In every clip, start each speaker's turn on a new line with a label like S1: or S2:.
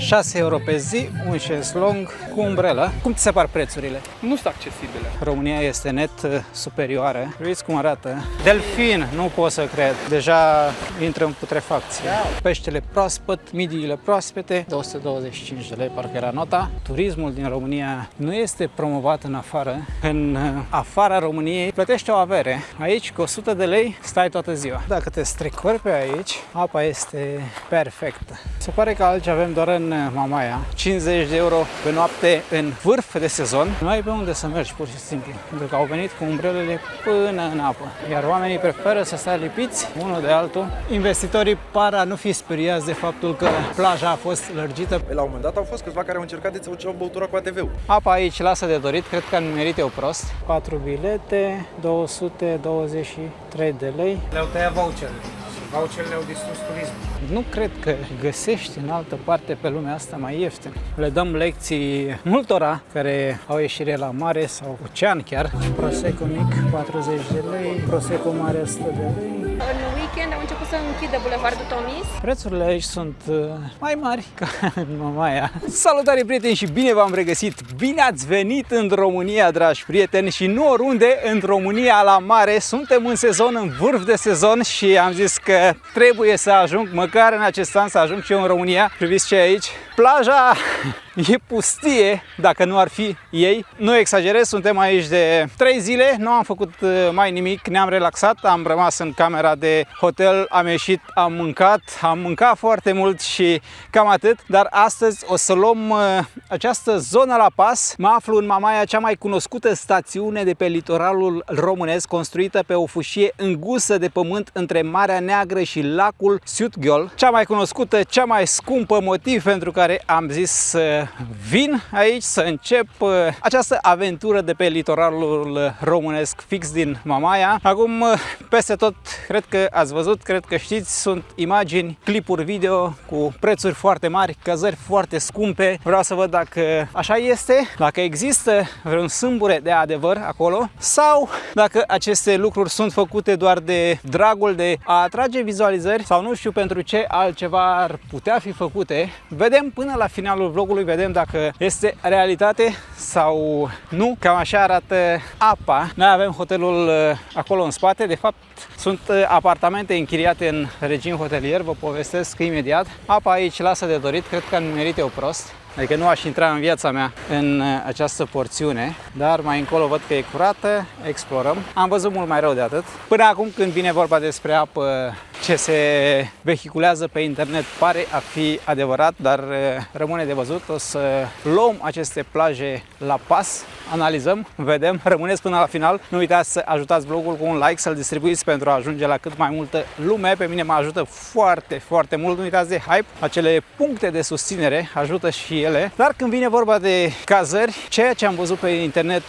S1: 6 euro pe zi, un șezlong cu umbrelă. Cum ți se par prețurile?
S2: Nu sunt accesibile.
S1: România este net superioară. Uiți cum arată. Delfin, nu pot să cred. Deja intră în putrefacție. Peștele proaspăt, midiile proaspete, 225 de lei, parcă era nota. Turismul din România nu este promovat în afară. În afara României plătești o avere. Aici, cu 100 de lei, stai toată ziua. Dacă te strecori pe aici, apa este perfectă. Se pare că alge avem doar în Mamaia. 50 de euro pe noapte în vârf de sezon. Nu ai pe unde să mergi, pur și simplu. Pentru că au venit cu umbrelele până în apă. Iar oamenii preferă să stea lipiți unul de altul. Investitorii par a nu fi speriați de faptul că plaja a fost lărgită.
S3: La un moment dat au fost câțiva care au încercat de să o băutură cu ATV-ul.
S1: Apa aici lasă de dorit, cred că am nimerit eu prost. 4 bilete, 223 de lei.
S4: Le-au tăiat voucherele și voucherele au distrus turismul.
S1: Nu cred că găsești în altă parte pe lumea asta mai ieftin. Le dăm lecții multora care au ieșire la mare sau ocean chiar. Prosecco mic, 40 de lei, Prosecco mare, 100 de lei.
S5: În weekend au început să închidă Bulevardul Tomis.
S1: Prețurile aici sunt mai mari ca în Mamaia. Salutare prieteni și bine v-am regăsit! Bine ați venit în România, dragi prieteni, și nu oriunde, în România la mare. Suntem în sezon, în vârf de sezon și am zis că trebuie să ajung, măcar în acest an să ajung și eu în România. Priviți ce e aici. Plaja e pustie, dacă nu ar fi ei. Nu exagerez, suntem aici de 3 zile, nu am făcut mai nimic, ne-am relaxat, am rămas în camera de hotel, am ieșit, am mâncat foarte mult și cam atât. Dar astăzi o să luăm această zonă la pas. Mă aflu în Mamaia, cea mai cunoscută stațiune de pe litoralul românesc, construită pe o fâșie îngustă de pământ între Marea Neagră și lacul Sutgheol. Cea mai cunoscută, cea mai scumpă, motiv pentru care am zis să vin aici, să încep această aventură de pe litoralul românesc fix din Mamaia. Acum, peste tot, cred că ați văzut, cred că știți, sunt imagini, clipuri video cu prețuri foarte mari, cazări foarte scumpe. Vreau să văd dacă așa este, dacă există vreun sâmbure de adevăr acolo sau dacă aceste lucruri sunt făcute doar de dragul de a atrage vizualizări sau nu știu pentru ce altceva ar putea fi făcute. Vedem până la finalul vlogului, vedem dacă este realitate sau nu. Cam așa arată apa. Noi avem hotelul acolo în spate, de fapt sunt apartamente închiriate în regim hotelier, vă povestesc imediat. Apa aici lasă de dorit, cred că am nimerit eu prost. Adică nu aș intra în viața mea în această porțiune, dar mai încolo văd că e curată, explorăm. Am văzut mult mai rău de atât. Până acum, când vine vorba despre apă, ce se vehiculează pe internet pare a fi adevărat, dar rămâne de văzut. O să luăm aceste plaje la pas, analizăm, vedem, rămâneți până la final. Nu uitați să ajutați vlogul cu un like, să-l distribuiți pentru a ajunge la cât mai multă lume. Pe mine mă ajută foarte, foarte mult. Nu uitați de hype, acele puncte de susținere ajută și ele. Dar când vine vorba de cazări, ceea ce am văzut pe internet,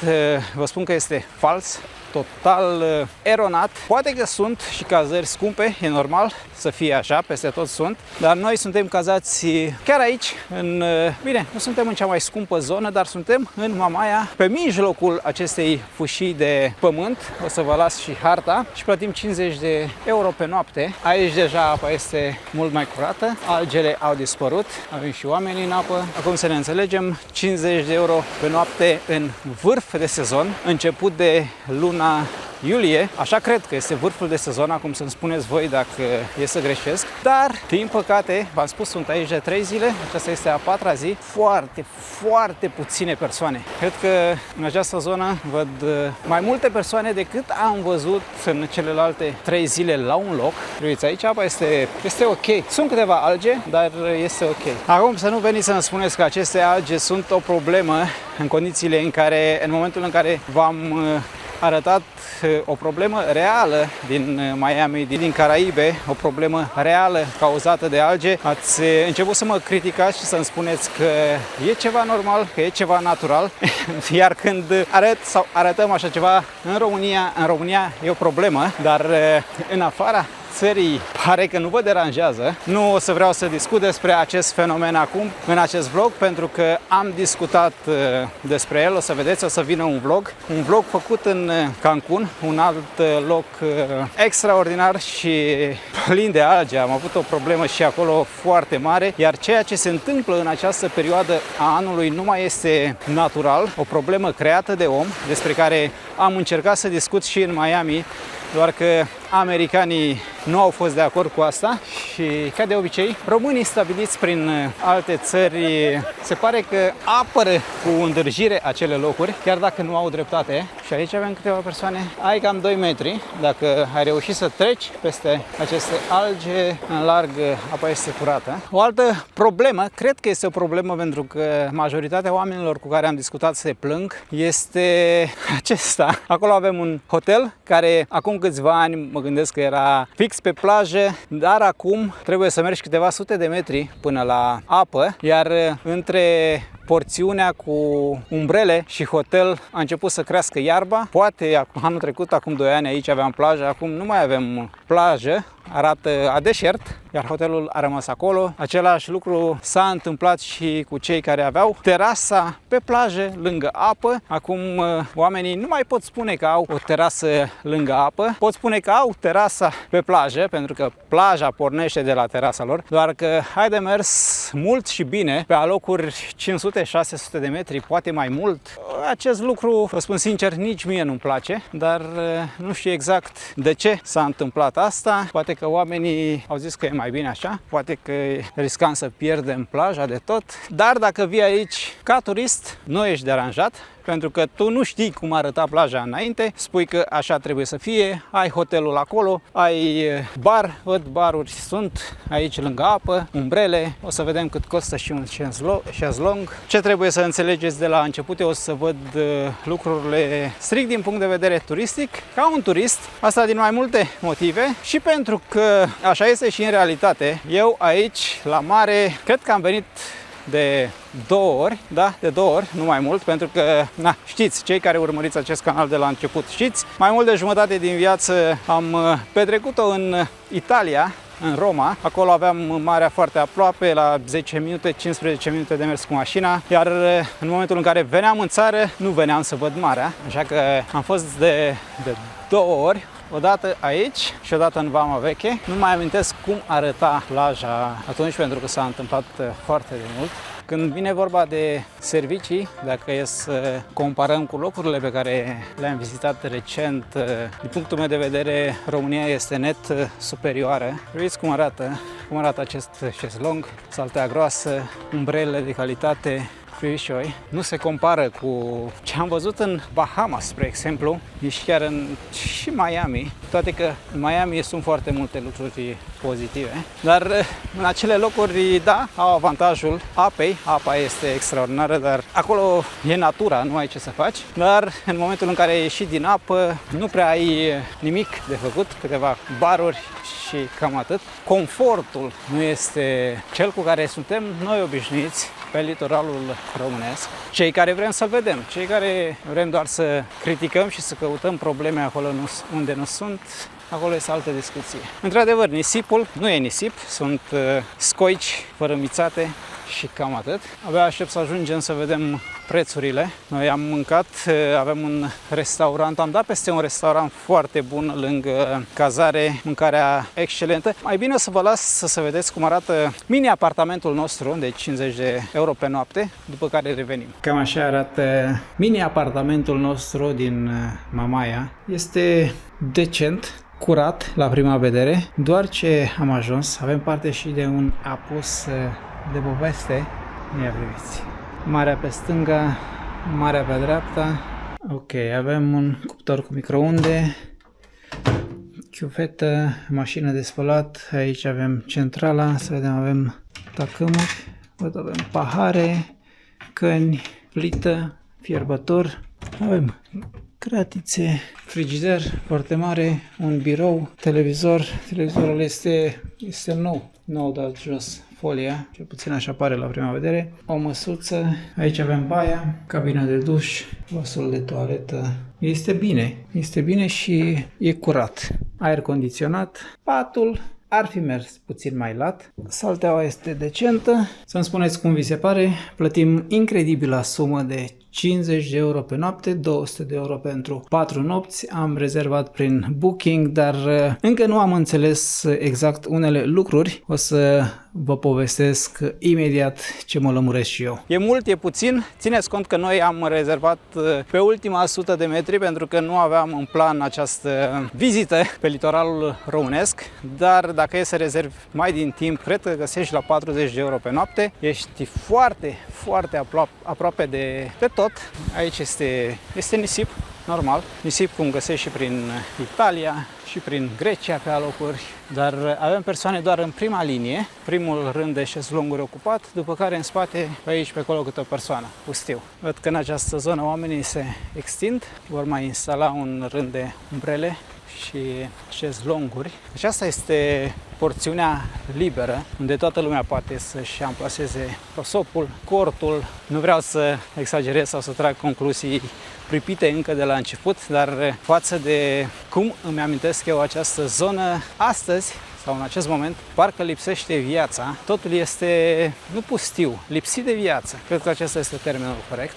S1: vă spun că este fals. Total eronat. Poate că sunt și cazări scumpe, e normal să fie așa, peste tot sunt, dar noi suntem cazați chiar aici, bine, nu suntem în cea mai scumpă zonă, dar suntem în Mamaia, pe mijlocul acestei fâșii de pământ. O să vă las și harta și plătim 50 de euro pe noapte. Aici deja apa este mult mai curată, algele au dispărut, avem și oameni în apă. Acum să ne înțelegem, 50 de euro pe noapte în vârf de sezon, început de luna iulie, așa cred că este vârful de sezon, acum să-mi spuneți voi dacă e să greșesc, dar din păcate, v-am spus, sunt aici de 3 zile, aceasta este a 4-a zi, foarte puține persoane. Cred că în această zonă văd mai multe persoane decât am văzut în celelalte 3 zile la un loc. Priviți, aici apa este ok. Sunt câteva alge, dar este ok. Acum să nu veniți să-mi spuneți că aceste alge sunt o problemă în condițiile în care, în momentul în care v-am arătat o problemă reală din Miami, din Caraibe, o problemă reală cauzată de alge, ați început să mă criticați și să-mi spuneți că e ceva normal, că e ceva natural, iar când arătăm așa ceva în România e o problemă, dar în afara țării pare că nu vă deranjează. Nu o să vreau să discut despre acest fenomen acum în acest vlog, pentru că am discutat despre el. O să vedeți, o să vină un vlog făcut în Cancun, un alt loc extraordinar și plin de alge. Am avut o problemă și acolo foarte mare, iar ceea ce se întâmplă în această perioadă a anului nu mai este natural, o problemă creată de om, despre care am încercat să discut și în Miami, doar că americanii nu au fost de acord cu asta și, ca de obicei, românii stabiliți prin alte țări se pare că apără cu îndârjire acele locuri, chiar dacă nu au dreptate. Și aici avem câteva persoane, ai cam 2 metri, dacă ai reușit să treci peste aceste alge în larg, apa este curată. O altă problemă, cred că este o problemă pentru că majoritatea oamenilor cu care am discutat se plâng, este acesta. Acolo avem un hotel care acum câțiva ani mă gândesc că era fix pe plajă, dar acum trebuie să mergi câteva sute de metri până la apă, iar între porțiunea cu umbrele și hotel a început să crească iarba. Poate anul trecut, acum 2 ani, aici aveam plajă, acum nu mai avem plajă, arată a deșert, iar hotelul a rămas acolo. Același lucru s-a întâmplat și cu cei care aveau terasa pe plajă, lângă apă. Acum oamenii nu mai pot spune că au o terasă lângă apă, pot spune că au terasa pe plajă, pentru că plaja pornește de la terasa lor, doar că ai de mers mult și bine pe alocuri 500-600 de metri, poate mai mult. Acest lucru, vă spun sincer, nici mie nu-mi place, dar nu știu exact de ce s-a întâmplat asta. Poate că oamenii au zis că e mai bine așa, poate că e riscant să pierdem plaja de tot, dar dacă vii aici ca turist, nu ești deranjat, pentru că tu nu știi cum arăta plaja înainte, spui că așa trebuie să fie, ai hotelul acolo, ai bar, văd baruri sunt aici lângă apă, umbrele, o să vedem cât costă și un șezlong. Ce trebuie să înțelegeți de la început, eu o să văd lucrurile strict din punct de vedere turistic, ca un turist, asta din mai multe motive și pentru că așa este și în realitate. Eu aici, la mare, cred că am venit de 2 ori, da, de 2 ori, nu mai mult, pentru că, știți, cei care urmăriți acest canal de la început, știți, mai mult de jumătate din viață am petrecut-o în Italia, în Roma. Acolo aveam marea foarte aproape, la 10 minute, 15 minute de mers cu mașina, iar în momentul în care veneam în țară, nu veneam să văd marea, așa că am fost de 2 ori. Odată aici și odată în Vama Veche. Nu mai amintesc cum arăta plaja atunci, pentru că s-a întâmplat foarte de mult. Când vine vorba de servicii, dacă e să comparăm cu locurile pe care le-am vizitat recent, din punctul meu de vedere, România este net superioară. Vedeți cum arată acest șezlong, saltea groasă, umbrele de calitate, privișoi. Nu se compară cu ce am văzut în Bahamas, spre exemplu, și chiar și Miami, toate că în Miami sunt foarte multe lucruri pozitive, dar în acele locuri, da, au avantajul apei, apa este extraordinară, dar acolo e natura, nu ai ce să faci, dar în momentul în care ai ieșit din apă, nu prea ai nimic de făcut, câteva baruri și cam atât. Confortul nu este cel cu care suntem noi obișnuiți pe litoralul românesc. Cei care vrem să vedem, cei care vrem doar să criticăm și să căutăm probleme acolo unde nu sunt, acolo este altă discuție. Într-adevăr, nisipul nu e nisip, sunt scoici fărâmițate și cam atât. Abia aștept să ajungem să vedem prețurile. Noi am mâncat, avem un restaurant, am dat peste un restaurant foarte bun lângă cazare, mâncarea excelentă. Mai bine să vă las să vedeți cum arată mini-apartamentul nostru de 50 de euro pe noapte, după care revenim. Cam așa arată mini-apartamentul nostru din Mamaia. Este decent, curat la prima vedere, doar ce am ajuns, avem parte și de un apus de poveste. Ia priviți. Marea pe stânga, marea pe dreapta. Ok, avem un cuptor cu microunde, chiuvetă, mașină de spălat, aici avem centrala, să vedem, avem tacâmuri, văd, avem pahare, căni, plită, fierbător, avem cratițe, frigider foarte mare, un birou, televizor, televizorul este nou dat jos, folia, cel puțin așa pare la prima vedere, o măsuță, aici avem baia, cabina de duș, vasul de toaletă. Este bine și e curat. Aer condiționat, patul ar fi mers puțin mai lat. Salteaua este decentă. Să-mi spuneți cum vi se pare. Plătim incredibila sumă de 50 de euro pe noapte, 200 de euro pentru 4 nopți. Am rezervat prin Booking, dar încă nu am înțeles exact unele lucruri. O să vă povestesc imediat ce mă lămuresc și eu. E mult, e puțin. Țineți cont că noi am rezervat pe ultima 100 de metri pentru că nu aveam în plan această vizită pe litoralul românesc, dar dacă e să rezervi mai din timp, cred că găsești la 40 de euro pe noapte. Ești foarte aproape de tot. Aici este nisip, normal. Nisip cum găsești și prin Italia și prin Grecia pe alocuri, dar avem persoane doar în prima linie, primul rând de șezlonguri ocupat, după care în spate, pe aici, pe acolo, câte o persoană, pustiu. Văd că în această zonă oamenii se extind, vor mai instala un rând de umbrele și șezlonguri. Deci asta este porțiunea liberă, unde toată lumea poate să-și amplaseze prosopul, cortul. Nu vreau să exagerez sau să trag concluzii pripite încă de la început, dar față de cum îmi amintesc eu această zonă astăzi, sau în acest moment, parcă lipsește viața. Totul este, nu pustiu, lipsit de viață. Cred că acesta este termenul corect.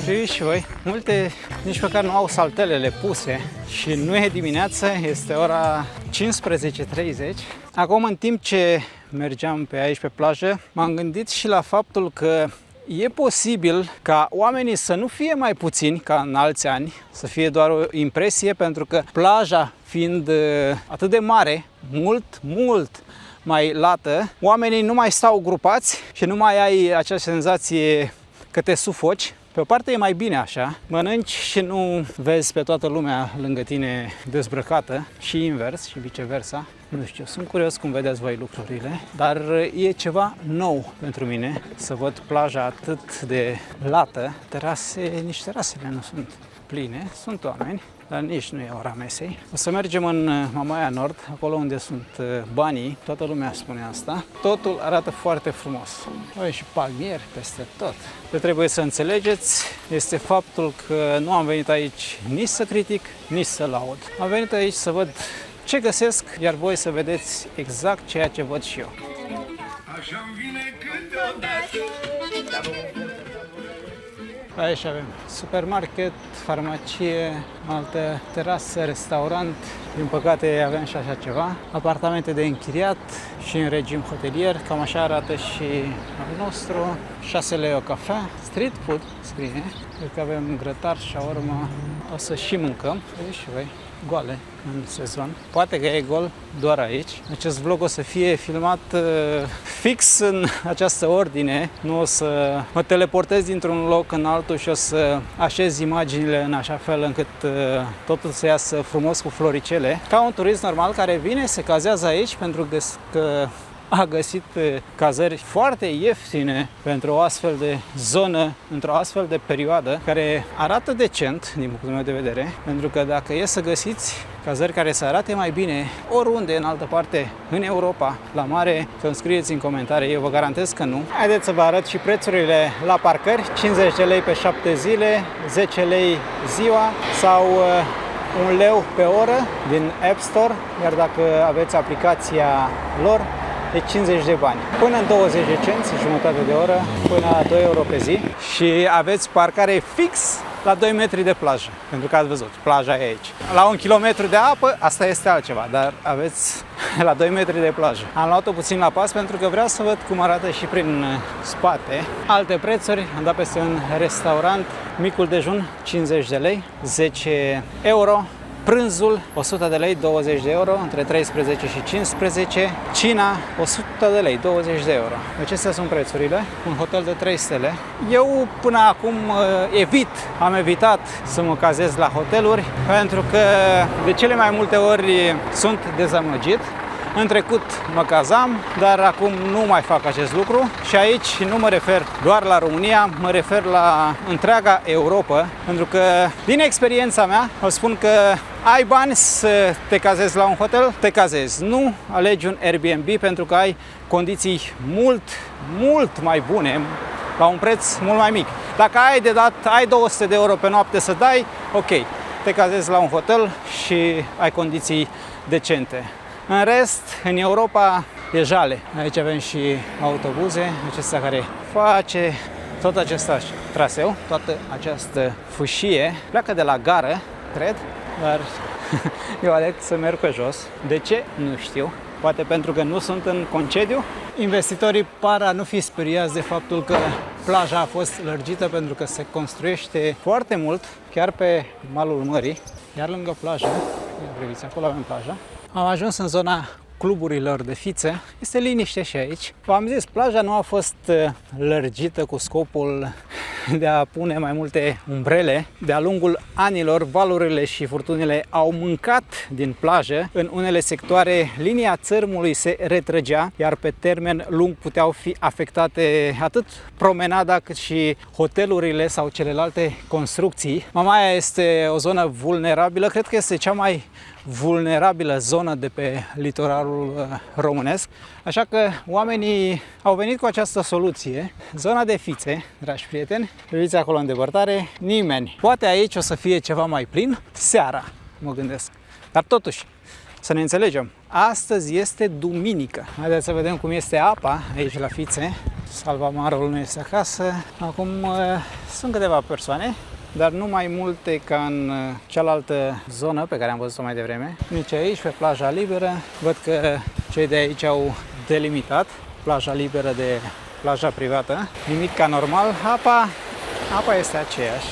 S1: Priviți și voi, multe nici măcar nu au saltelele puse și nu e dimineață, este ora 15:30. Acum, în timp ce mergeam pe aici pe plajă, m-am gândit și la faptul că e posibil ca oamenii să nu fie mai puțini ca în alți ani, să fie doar o impresie, pentru că plaja fiind atât de mare, mult mai lată, oamenii nu mai stau grupați și nu mai ai acea senzație că te sufoci. Pe o parte e mai bine așa, mănânci și nu vezi pe toată lumea lângă tine dezbrăcată, și invers și viceversa. Nu știu, sunt curios cum vedeți voi lucrurile, dar e ceva nou pentru mine să văd plaja atât de lată. Nici terasele nu sunt pline, sunt oameni, dar nici nu e ora mesei. O să mergem în Mamaia Nord, acolo unde sunt banii, toată lumea spune asta. Totul arată foarte frumos. Avem și palmieri peste tot. Ce trebuie să înțelegeți este faptul că nu am venit aici nici să critic, nici să laud. Am venit aici să văd ce găsesc, iar voi să vedeți exact ceea ce văd și eu. Așa-mi vine câteodată. Aici avem supermarket, farmacie, altă terasă, restaurant. Din păcate avem și așa ceva. Apartamente de închiriat și în regim hotelier. Cam așa arată și al nostru. 6 lei o cafea. Street food scrie. Cred că avem grătar, shawarma. O să și mâncăm. Vedeți și voi. Goale în sezon. Poate că e gol doar aici. Acest vlog o să fie filmat fix în această ordine. Nu o să mă teleportez dintr-un loc în altul și o să așez imaginile în așa fel încât totul să iasă frumos cu floricele. Ca un turist normal care vine, se cazează aici pentru că a găsit cazări foarte ieftine pentru o astfel de zonă, într-o astfel de perioadă, care arată decent, din punctul meu de vedere, pentru că dacă e să găsiți cazări care să arate mai bine oriunde în altă parte în Europa, la mare, să-mi scrieți în comentarii, eu vă garantez că nu. Haideți să vă arăt și prețurile la parcări, 50 de lei pe 7 zile, 10 lei ziua sau 1 leu pe oră din App Store, iar dacă aveți aplicația lor, de 50 de bani. Până în 20 de cenți, jumătate de oră, până la 2 euro pe zi și aveți parcare fix la 2 metri de plajă, pentru că ați văzut, plaja e aici. La 1 kilometru de apă, asta este altceva, dar aveți la 2 metri de plajă. Am luat-o puțin la pas pentru că vreau să văd cum arată și prin spate. Alte prețuri, am dat peste un restaurant, micul dejun 50 de lei, 10 euro. Prânzul 100 de lei, 20 de euro, între 13 și 15. Cina 100 de lei, 20 de euro. Acestea sunt prețurile. Un hotel de 3 stele. Eu până acum am evitat să mă cazez la hoteluri pentru că de cele mai multe ori sunt dezamăgit. În trecut mă cazam, dar acum nu mai fac acest lucru și aici nu mă refer doar la România, mă refer la întreaga Europa, pentru că din experiența mea vă spun că Ai bani să te cazezi la un hotel? Te cazezi. Nu, alegi un Airbnb pentru că ai condiții mult mai bune la un preț mult mai mic. Dacă ai de dat, ai 200 de euro pe noapte să dai, ok, te cazezi la un hotel și ai condiții decente. În rest, în Europa e jale. Aici avem și autobuze, acestea care face tot acest traseu, toată această fâșie. Pleacă de la gară, cred, dar eu aleg să merg pe jos. De ce? Nu știu. Poate pentru că nu sunt în concediu. Investitorii par a nu fi speriați de faptul că plaja a fost lărgită pentru că se construiește foarte mult, chiar pe malul mării, iar lângă plajă, priviți, acolo avem plaja. Am ajuns în zona cluburilor de fițe. Este liniște și aici. V-am zis, plaja nu a fost lărgită cu scopul de a pune mai multe umbrele. De-a lungul anilor, valurile și furtunile au mâncat din plajă. În unele sectoare, linia țărmului se retrăgea, iar pe termen lung puteau fi afectate atât promenada cât și hotelurile sau celelalte construcții. Mamaia este o zonă vulnerabilă, cred că este cea mai vulnerabilă zonă de pe litoralul românesc, așa că oamenii au venit cu această soluție. Zona de fițe, dragi prieteni, priviți acolo în depărtare, nimeni. Poate aici o să fie ceva mai plin seara, mă gândesc. Dar totuși, să ne înțelegem, astăzi este duminică. Haideți să vedem cum este apa aici la fițe. Salvamarul nu este acasă. Acum sunt câteva persoane, dar nu mai multe ca în cealaltă zonă pe care am văzut-o mai devreme. Nici aici, pe plaja liberă, văd că cei de aici au delimitat plaja liberă de plaja privată. Nimic ca normal. Apa este aceeași.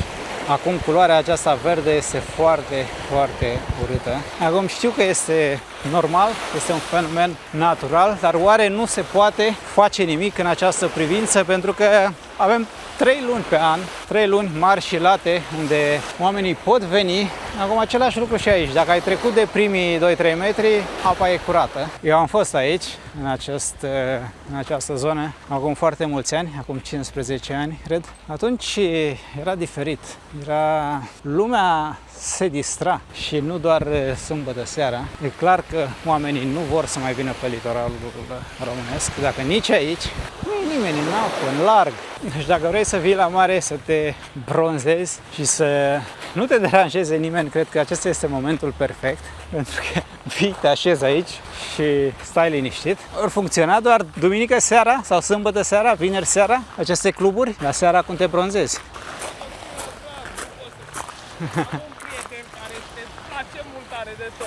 S1: Acum culoarea aceasta verde este foarte urâtă. Acum știu că este normal, este un fenomen natural, dar oare nu se poate face nimic în această privință pentru că avem 3 luni pe an, 3 luni mari și late unde oamenii pot veni. Acum același lucru și aici. Dacă ai trecut de primii 2-3 metri, apa e curată. Eu am fost aici, în această zonă, acum foarte mulți ani, acum 15 ani, cred. Atunci era diferit. Lumea se distra și nu doar sâmbătă seara. E clar că oamenii nu vor să mai vină pe litoralul românesc, dacă nici aici nu e nimeni în apă, în larg. Deci dacă vrei să vii la mare, să te bronzezi și să nu te deranjeze nimeni, cred că acesta este momentul perfect, pentru că vii, te așezi aici și stai liniștit. Ori funcționa doar duminică seara sau sâmbătă seara, vineri seara, aceste cluburi, la seara cum te bronzezi.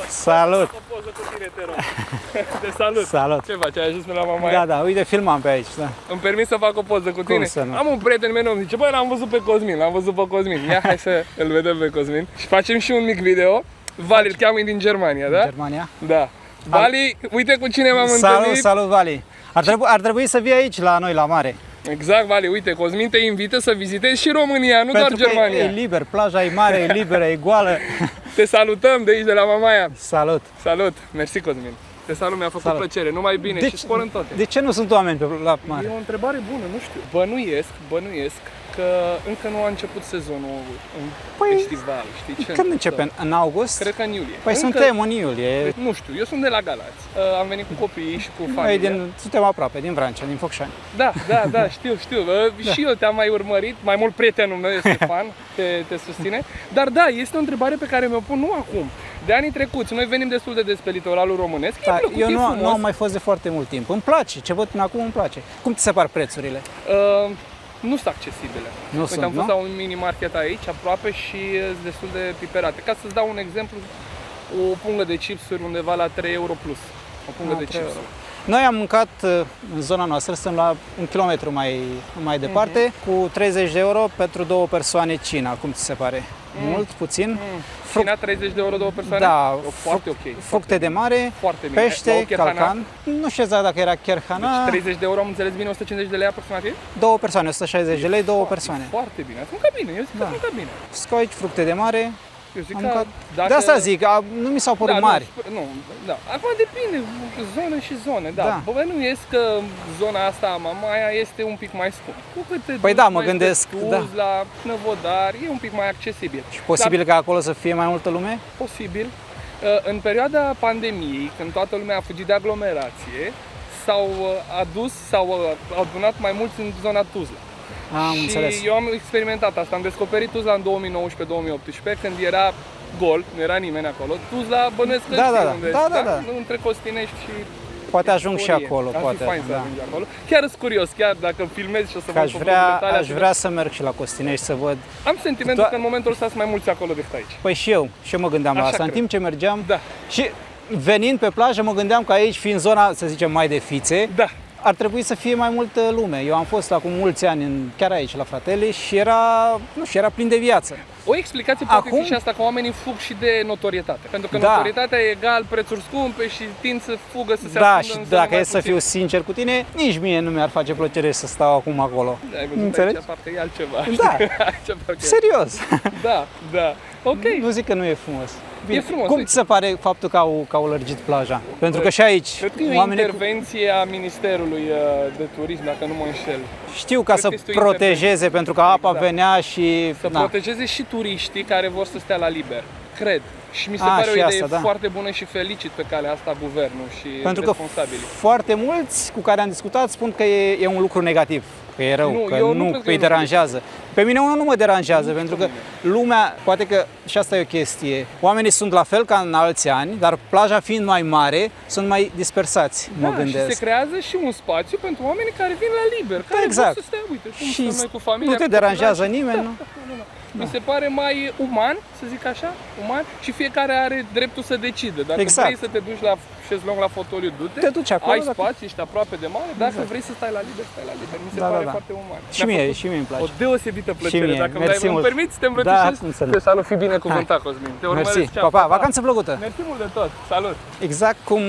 S1: Salut!
S2: O poză cu tine, te rog. Te salut!
S1: Salut!
S2: Ce faci? Ai ajuns la Mamaia?
S1: Da, uite, filmam pe aici, da.
S2: Îmi permis să fac o poză cu tine?
S1: Să nu?
S2: Am un prieten meu, îmi zice, băi, l-am văzut pe Cosmin, Ia, hai să îl vedem pe Cosmin. Și facem și un mic video. Vali, îl cheamă din Germania, da?
S1: Germania?
S2: Da. Vali, uite cu cine m-am întâlnit.
S1: Salut, Vali! Ar trebui să vii aici la noi, la mare.
S2: Exact, Vali, uite, Cosmin te invită să vizitezi și România, nu doar Germania.
S1: E liber, plaja e mare, e liberă, e goală.
S2: Te salutăm de aici, de la Mamaia.
S1: Salut!
S2: Salut! Mersi, Cosmin. Te salut, mi-a făcut plăcere, numai bine și spor în toate.
S1: De ce nu sunt oameni la mare?
S2: E o întrebare bună, nu știu. Bănuiesc că încă nu a început sezonul în festival, știi ce?
S1: Când începem? În august?
S2: Cred că în iulie.
S1: Păi suntem în iulie.
S2: Nu știu, eu sunt de la Galați. Am venit cu copiii și cu familia.
S1: Suntem aproape, din Vrancea, din Focșani.
S2: Da, știu. Da. Și eu te-am mai urmărit, mai mult prietenul meu este fan, te susține. Dar da, este o întrebare pe care mi-o pun nu acum. De anii trecuți, noi venim destul de des pe litoralul românesc.
S1: Eu nu am mai fost de foarte mult timp. Îmi place, ce văd până acum îmi place. Cum ți se par prețurile?
S2: Nu sunt accesibile.
S1: Uite,
S2: am fost la un mini-market aici, aproape, și sunt destul de piperate. Ca să-ți dau un exemplu, o pungă de chipsuri undeva la 3 euro plus. O pungă de chipsuri.
S1: Noi am mâncat în zona noastră, suntem la 1 kilometru mai departe, cu 30 de euro pentru 2 persoane cina. Cum ți se pare? Mult, puțin?
S2: Cina 30 de euro 2 persoane?
S1: Da,
S2: foarte ok.
S1: Fructe de mare, pește, calcan. Nu știu exact dacă era cherhana.
S2: Deci 30 de euro, am înțeles bine, 150 de lei aproximativ?
S1: 2 persoane, 160 de lei, 2 persoane.
S2: Foarte bine, ați mâncat bine, eu zic că ați mâncat bine.
S1: Scoici, fructe de mare,
S2: Eu zic
S1: Am
S2: că
S1: mâncat.
S2: dacă...
S1: De asta zic, nu mi s-au părut mari.
S2: Nu, da. Acum depinde, zone și zone, da.
S1: Da.
S2: Bănuiesc că zona asta a Mamaia este un pic mai scump. Cu cât te
S1: Păi
S2: duci
S1: da, mă
S2: mai
S1: gândesc,
S2: spre Tuz,
S1: da.
S2: la Năvodar, e un pic mai accesibil.
S1: Și posibil ca acolo să fie mai multă lume?
S2: Posibil. În perioada pandemiei, când toată lumea a fugit de aglomerație, s-au adunat mai mulți în zona Tuzla.
S1: Am
S2: Și
S1: înțeles.
S2: eu am experimentat asta, am descoperit Tuzla în 2019-2018, când era gol, nu era nimeni acolo. Tuzla bănuiesc că
S1: Da,
S2: știi
S1: da, da.
S2: unde
S1: Da,
S2: este,
S1: da, da.
S2: Între Costinești și
S1: Poate ajung și
S2: Corie.
S1: acolo,
S2: Ar
S1: poate.
S2: fi fain să
S1: Da.
S2: ajungi acolo. Chiar sunt curios, chiar dacă filmezi și o să
S1: Că
S2: văd
S1: aș
S2: tot
S1: vrea,
S2: detalii,
S1: aș vrea să merg și la Costinești să văd.
S2: Am sentimentul că în momentul ăsta sunt mai mulți acolo decât aici.
S1: Păi și eu mă gândeam la
S2: Așa
S1: asta. În
S2: cred.
S1: timp ce mergeam
S2: Da.
S1: și venind pe plajă mă gândeam că aici, fiind zona, să zicem, mai de fițe,
S2: Da.
S1: ar trebui să fie mai multă lume. Eu am fost acum mulți ani chiar aici la Fratelli și era plin de viață.
S2: O explicație poate
S1: Acum-
S2: fi și asta, că oamenii fug și de notorietate. Pentru că
S1: Da.
S2: notorietatea e egal prețuri scumpe și tind să fugă, să se
S1: Da,
S2: ascundă
S1: și
S2: în zone
S1: dacă
S2: mai
S1: e să
S2: puțin.
S1: fiu sincer cu tine, nici mie nu mi-ar face plăcere să stau acum acolo.
S2: Da, ai văzut,
S1: Înțelegi?
S2: aici parcă e altceva.
S1: Da.
S2: Aici parcă e-
S1: Serios.
S2: Da, da. Ok.
S1: Nu zic că nu e frumos.
S2: E frumos,
S1: Cum
S2: uite.
S1: ți se pare faptul că au lărgit plaja? Pentru că și aici
S2: Cred că e o
S1: oamenii
S2: intervenție a Ministerului de Turism, dacă nu mă înșel.
S1: știu ca
S2: Cred
S1: să
S2: că este o
S1: protejeze, pentru că apa
S2: Exact.
S1: venea și...
S2: Să
S1: na.
S2: protejeze și turiștii care vor să stea la liber. Cred. Și mi se
S1: A,
S2: pare o
S1: și
S2: idee
S1: asta, da.
S2: foarte bună și felicit pe calea asta guvernul și
S1: Pentru că
S2: responsabilii.
S1: foarte mulți cu care am discutat spun că e un lucru negativ, că e rău,
S2: Nu,
S1: că
S2: eu nu
S1: nu
S2: cred că
S1: îi
S2: e un lucru
S1: deranjează. Pe mine unul nu mă deranjează, pentru că
S2: mine.
S1: lumea, poate că și asta e o chestie, oamenii sunt la fel ca în alți ani, dar plaja fiind mai mare, sunt mai dispersați, mă
S2: Da, și
S1: gândesc.
S2: se creează și un spațiu pentru oamenii care vin la liber, care
S1: exact.
S2: vor să stea, uite, cum
S1: Și
S2: stăm noi cu familia.
S1: nu te
S2: cu
S1: deranjează
S2: copilașii.
S1: nimeni,
S2: Da,
S1: nu?
S2: da, da. Mi se pare mai uman, să zic așa, uman, și fiecare are dreptul să decide. Dacă
S1: Exact.
S2: vrei să te duci la șezlong la fotoliu, du-te.
S1: Te duci acolo,
S2: Ai
S1: dacă-
S2: spațiu, ești aproape de mare, dacă vrei să stai la liber, stai la liber. Mi se
S1: Da,
S2: pare
S1: da, da.
S2: foarte uman.
S1: Și
S2: Mi-a
S1: mie,
S2: făcut
S1: și mie îmi place.
S2: o deosebită plăcere.
S1: mie,
S2: Dacă
S1: mersi
S2: îmi
S1: mult.
S2: permiți, te
S1: Da,
S2: îmbrățișez.
S1: înțeleg.
S2: Te salut, fi binecuvântat, Cosmin. Te urmăresc.
S1: Mersi,
S2: Ceau,
S1: pa, vacanță plăcută!
S2: Mersi mult de tot. Salut.
S1: Exact cum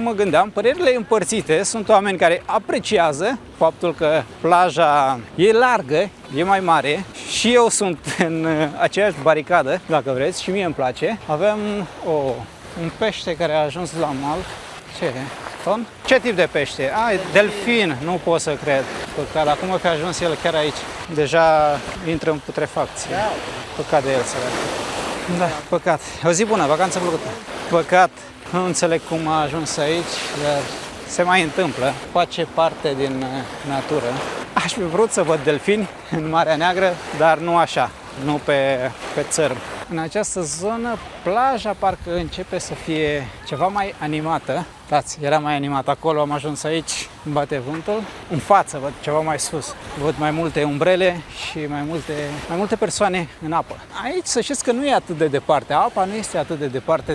S1: mă gândeam, părerile împărțite, sunt oameni care apreciază faptul că plaja e largă, e mai mare și eu sunt în aceeași baricadă, dacă vreți, și mie îmi place. Avem un pește care a ajuns la mal. Ce e? Ton? Ce tip de pește? E delfin, nu pot să cred. Păcat, acum că a ajuns el chiar aici. Deja intră în putrefacție. Păcat de el, sărac. Da, păcat. O zi bună, vacanță plăcută. Păcat, nu înțeleg cum a ajuns aici, dar se mai întâmplă. Face parte din natură. Aș fi vrut să văd delfini în Marea Neagră, dar nu așa, nu pe țărm. În această zonă, plaja parcă începe să fie ceva mai animată. Dați, era mai animat acolo, am ajuns aici, îmi bate vântul. În față văd ceva mai sus. Văd mai multe umbrele și mai multe persoane în apă. Aici să știți că nu e atât de departe. Apa nu este atât de departe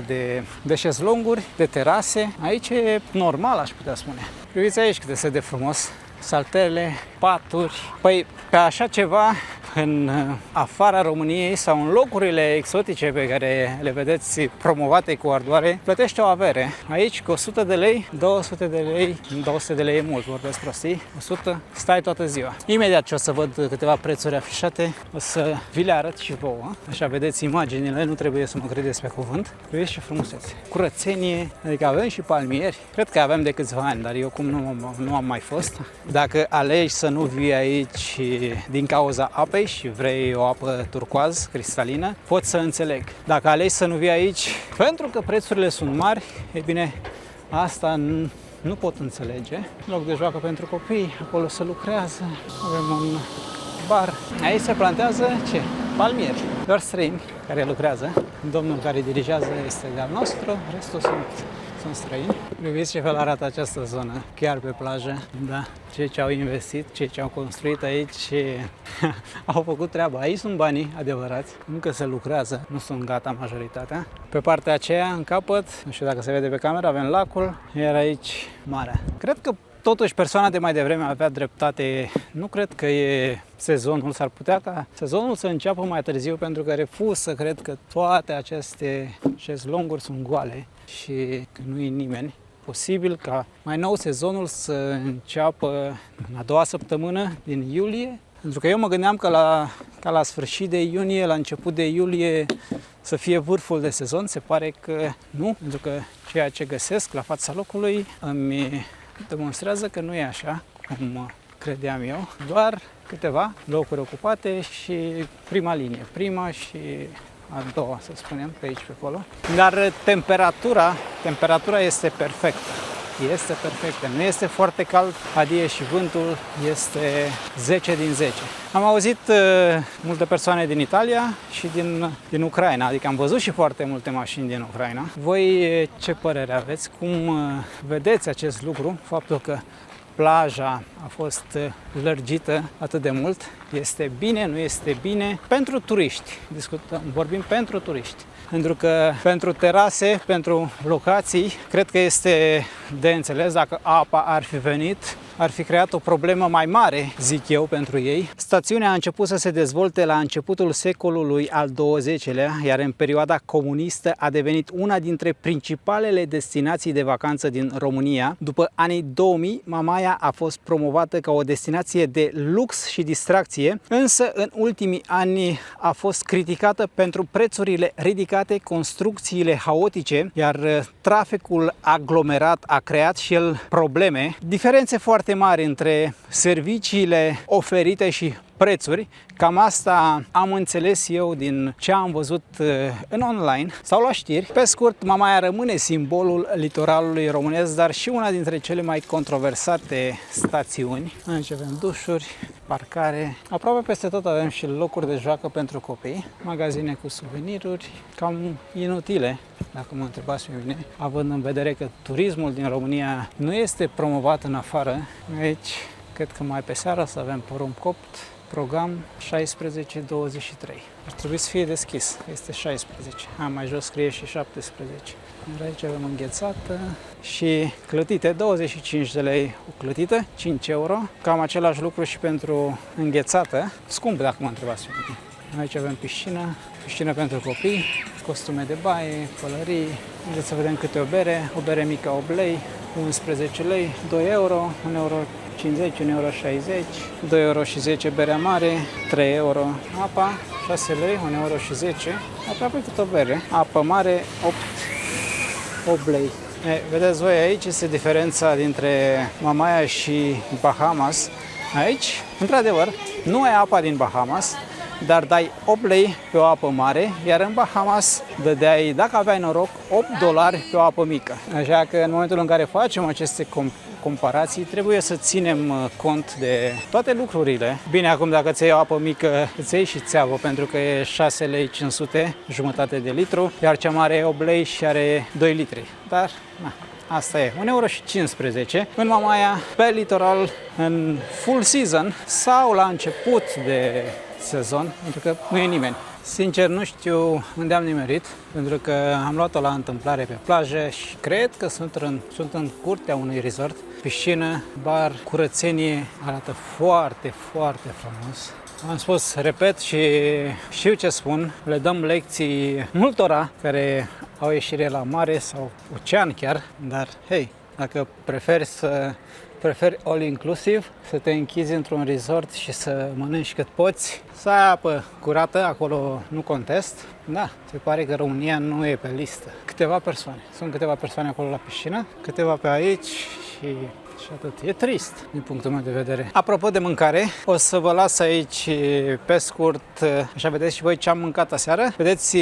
S1: de șezlonguri, de terase. Aici e normal, aș putea spune. Priviți aici cât este de frumos. Saltele, paturi. Păi pe așa ceva în afara României sau în locurile exotice pe care le vedeți promovate cu ardoare, plătește o avere. Aici cu 100 de lei, 200 de lei, 200 de lei e mult, vorbesc prostii, 100, stai toată ziua. Imediat ce o să văd câteva prețuri afișate, o să vi le arăt și vouă. Așa vedeți imaginile, nu trebuie să mă credeți pe cuvânt. Vedeți ce frumusețe. Curățenie, adică avem și palmieri. Cred că avem de câțiva ani, dar eu cum nu am mai fost. Dacă alegi să nu vii aici din cauza apei și vrei o apă turcoaz, cristalină, pot să înțeleg. Dacă alegi să nu vii aici pentru că prețurile sunt mari, e bine, asta nu pot înțelege. Loc de joacă pentru copii, acolo se lucrează, avem un bar. Aici se plantează ce? Palmieri. Doar străini care lucrează. Domnul care dirigează este de-al nostru, restul sunt străini. Priviți ce fel arată această zonă, chiar pe plajă. Da, cei ce au investit, cei ce au construit aici au făcut treaba. Aici sunt banii adevărați, încă se lucrează, nu sunt gata majoritatea. Pe partea aceea, în capăt, nu știu dacă se vede pe cameră, avem lacul, iar aici marea. Cred că totuși persoana de mai devreme avea dreptate. Nu cred că e sezonul, s-ar putea ca sezonul să înceapă mai târziu, pentru că refuz să cred că toate aceste șezlonguri sunt goale și că nu e nimeni. Posibil ca mai nou sezonul să înceapă în a doua săptămână din iulie, pentru că eu mă gândeam că la ca la sfârșit de iunie, la început de iulie să fie vârful de sezon. Se pare că nu, pentru că ceea ce găsesc la fața locului îmi demonstrează că nu e așa cum credeam eu. Doar câteva locuri ocupate și prima linie, prima și a doua, să spunem, pe aici, pe acolo. Dar temperatura este perfectă. Este perfectă. Nu este foarte cald, adie și vântul este 10 din 10. Am auzit multe persoane din Italia și din Ucraina, adică am văzut și foarte multe mașini din Ucraina. Voi ce părere aveți? Cum vedeți acest lucru? Faptul că plaja a fost lărgită atât de mult. Este bine, nu este bine? Pentru turiști, vorbim pentru turiști. Pentru că pentru terase, pentru locații, cred că este de înțeles, dacă apa ar fi venit, ar fi creat o problemă mai mare, zic eu, pentru ei. Stațiunea a început să se dezvolte la începutul secolului al XX-lea, iar în perioada comunistă a devenit una dintre principalele destinații de vacanță din România. După anii 2000, Mamaia a fost promovată ca o destinație de lux și distracție, însă în ultimii ani a fost criticată pentru prețurile ridicate, construcțiile haotice, iar traficul aglomerat a creat și el probleme. Diferențe foarte mari între serviciile oferite și prețuri. Cam asta am înțeles eu din ce am văzut în online sau la știri. Pe scurt, Mamaia rămâne simbolul litoralului românesc, dar și una dintre cele mai controversate stațiuni. Aici avem dușuri, parcare. Aproape peste tot avem și locuri de joacă pentru copii, magazine cu suveniruri, cam inutile, dacă mă întrebați pe mine, având în vedere că turismul din România nu este promovat în afară. Aici, cred că mai pe seară să avem porumb copt, program 16-23. Ar trebui să fie deschis, este 16. Mai jos scrie și 17. Aici avem înghețată și clătite, 25 de lei o clătită, 5 euro. Cam același lucru și pentru înghețată. Scump, dacă mă întrebați pe mine. Aici avem piscină pentru copii, costume de baie, pălării. Haideți să vedem câte o bere mică 8 lei, 11 lei, 2 euro, 1 euro 50, 1 euro 60, 2 euro și 10 berea mare, 3 euro apa, 6 lei, 1 euro și 10, aproape cât o bere. Apă mare, 8 lei. Vedeți voi, aici este diferența dintre Mamaia și Bahamas. Aici, într-adevăr, nu ai apa din Bahamas, dar dai 8 lei pe o apă mare, iar în Bahamas dădeai, dacă aveai noroc, 8 dolari pe o apă mică. Așa că în momentul în care facem aceste comparații, trebuie să ținem cont de toate lucrurile. Bine, acum dacă ți iei o apă mică, îți iei și țeavă, pentru că e 6 lei 500, jumătate de litru, iar cea mare e 8 lei și are 2 litri. Dar, na, asta e, 1,15 euro în Mamaia, pe litoral, în full season sau la început de sezon, pentru că nu e nimeni. Sincer, nu știu unde am nimerit, pentru că am luat-o la întâmplare pe plajă și cred că sunt în curtea unui resort. Piscină, bar, curățenie, arată foarte, foarte frumos. Am spus, repet și știu ce spun, le dăm lecții multora care au ieșire la mare sau ocean chiar, dar hei, dacă preferi all inclusive, să te închizi într-un resort și să mănânci cât poți, să ai apă curată, acolo nu contest. Da, se pare că România nu e pe listă. Sunt câteva persoane acolo la piscină, câteva pe aici și atât. E trist din punctul meu de vedere. Apropo de mâncare, o să vă las aici pe scurt, așa vedeți și voi ce am mâncat aseară. Vedeți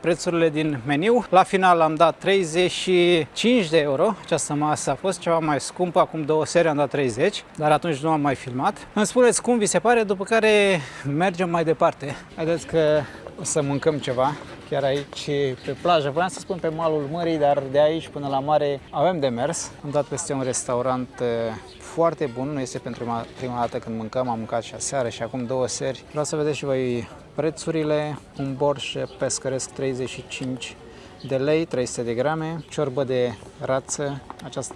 S1: prețurile din meniu. La final am dat 35 de euro. Această masă a fost ceva mai scumpă, acum 2 seri am dat 30, dar atunci nu am mai filmat. Îmi spuneți cum vi se pare, după care mergem mai departe. Haideți că o să mâncăm ceva. Chiar aici pe plajă, voiam să spun pe malul mării, dar de aici până la mare avem de mers. Am dat peste un restaurant foarte bun, nu este pentru prima dată când mâncăm, am mâncat și aseară și acum 2 seri. Vreau să vedeți și voi prețurile, un borș pescăresc 35 de lei, 300 de grame, ciorbă de rață,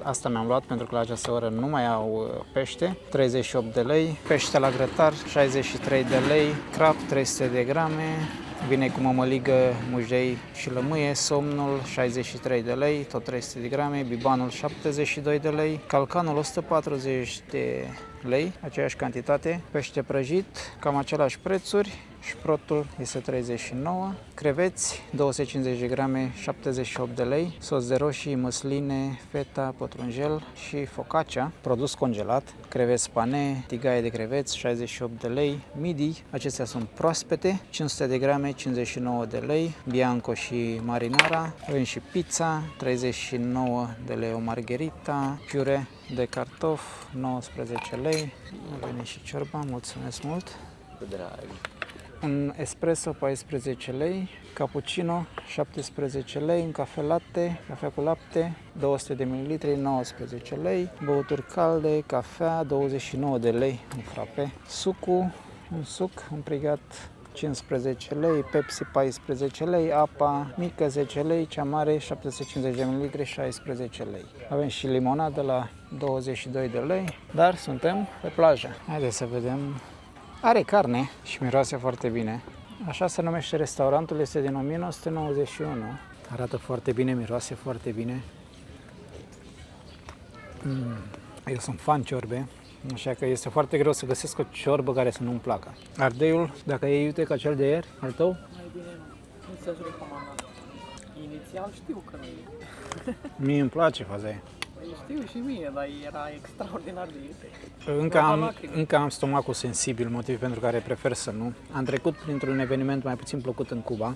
S1: asta mi-am luat pentru că la această oră nu mai au pește, 38 de lei, pește la grătar, 63 de lei, crab, 300 de grame, vine cu mămăligă, mușdei și lămâie, somnul 63 de lei, tot 300 de grame, bibanul 72 de lei, calcanul 140 de lei, aceeași cantitate. Pește prăjit, cam același prețuri. Șprotul este 39, creveți 250 de grame, 78 de lei, sos de roșii, măsline, feta, pătrunjel și focaccia, produs congelat, creveți pane, tigaie de creveți, 68 de lei, midi, acestea sunt proaspete, 500 de grame, 59 de lei, bianco și marinara, avem și pizza, 39 de lei o margherita, piure de cartof, 19 lei, a venit și ciorba, mulțumesc mult! Un espresso 14 lei, cappuccino 17 lei, un cafe latte, cafea cu lapte 200 de ml 19 lei, băuturi calde, cafea 29 de lei, un frappe, un suc împrigat 15 lei, Pepsi 14 lei, apa mică 10 lei, cea mare 750 de ml 16 lei. Avem și limonadă la 22 de lei, dar suntem pe plajă. Haideți să vedem. Are carne și miroase foarte bine. Așa se numește restaurantul, este din 1991. Arată foarte bine, miroase foarte bine. Eu sunt fan ciorbe, așa că este foarte greu să găsesc o ciorbă care să nu-mi placă. Ardeiul, dacă e iute ca cel de ieri, al tău?
S6: Mai bine nu să-ți recomanda. Inițial știu că nu e.
S1: Mie îmi place faza aia.
S6: Știu și mie, dar era extraordinar de iute.
S1: Încă am stomacul sensibil, motiv pentru care prefer să nu. Am trecut printr-un eveniment mai puțin plăcut în Cuba,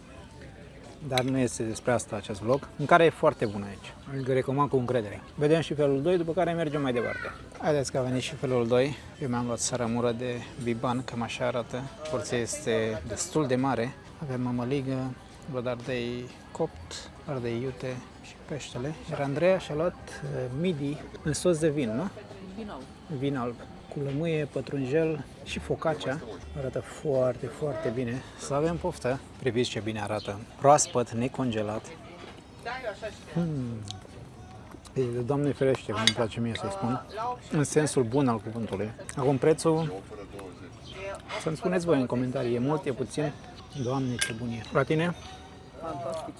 S1: dar nu este despre asta acest vlog. Mâncarea e foarte bună aici, îl recomand cu încredere. Vedem și felul 2, după care mergem mai departe. Haideți că a venit și felul 2. Eu mi-am luat săramură de biban, cam așa arată. Porția este destul de mare. Avem mămăligă, văd ardei copt, ardei iute și peștele. Iar Andreea și-a luat midi în sos de vin, nu?
S6: Vin alb.
S1: Vin alb, cu lămâie, pătrunjel și focaccia. Arată foarte, foarte bine. Să avem poftă. Priviți ce bine arată. Proaspăt, necongelat. Doamne ferește, cum îmi place mie să spun. În sensul bun al cuvântului. Acum prețul, să-mi spuneți voi în comentarii, e mult, e puțin? Doamne, ce bun e. La tine?
S6: Fantastic.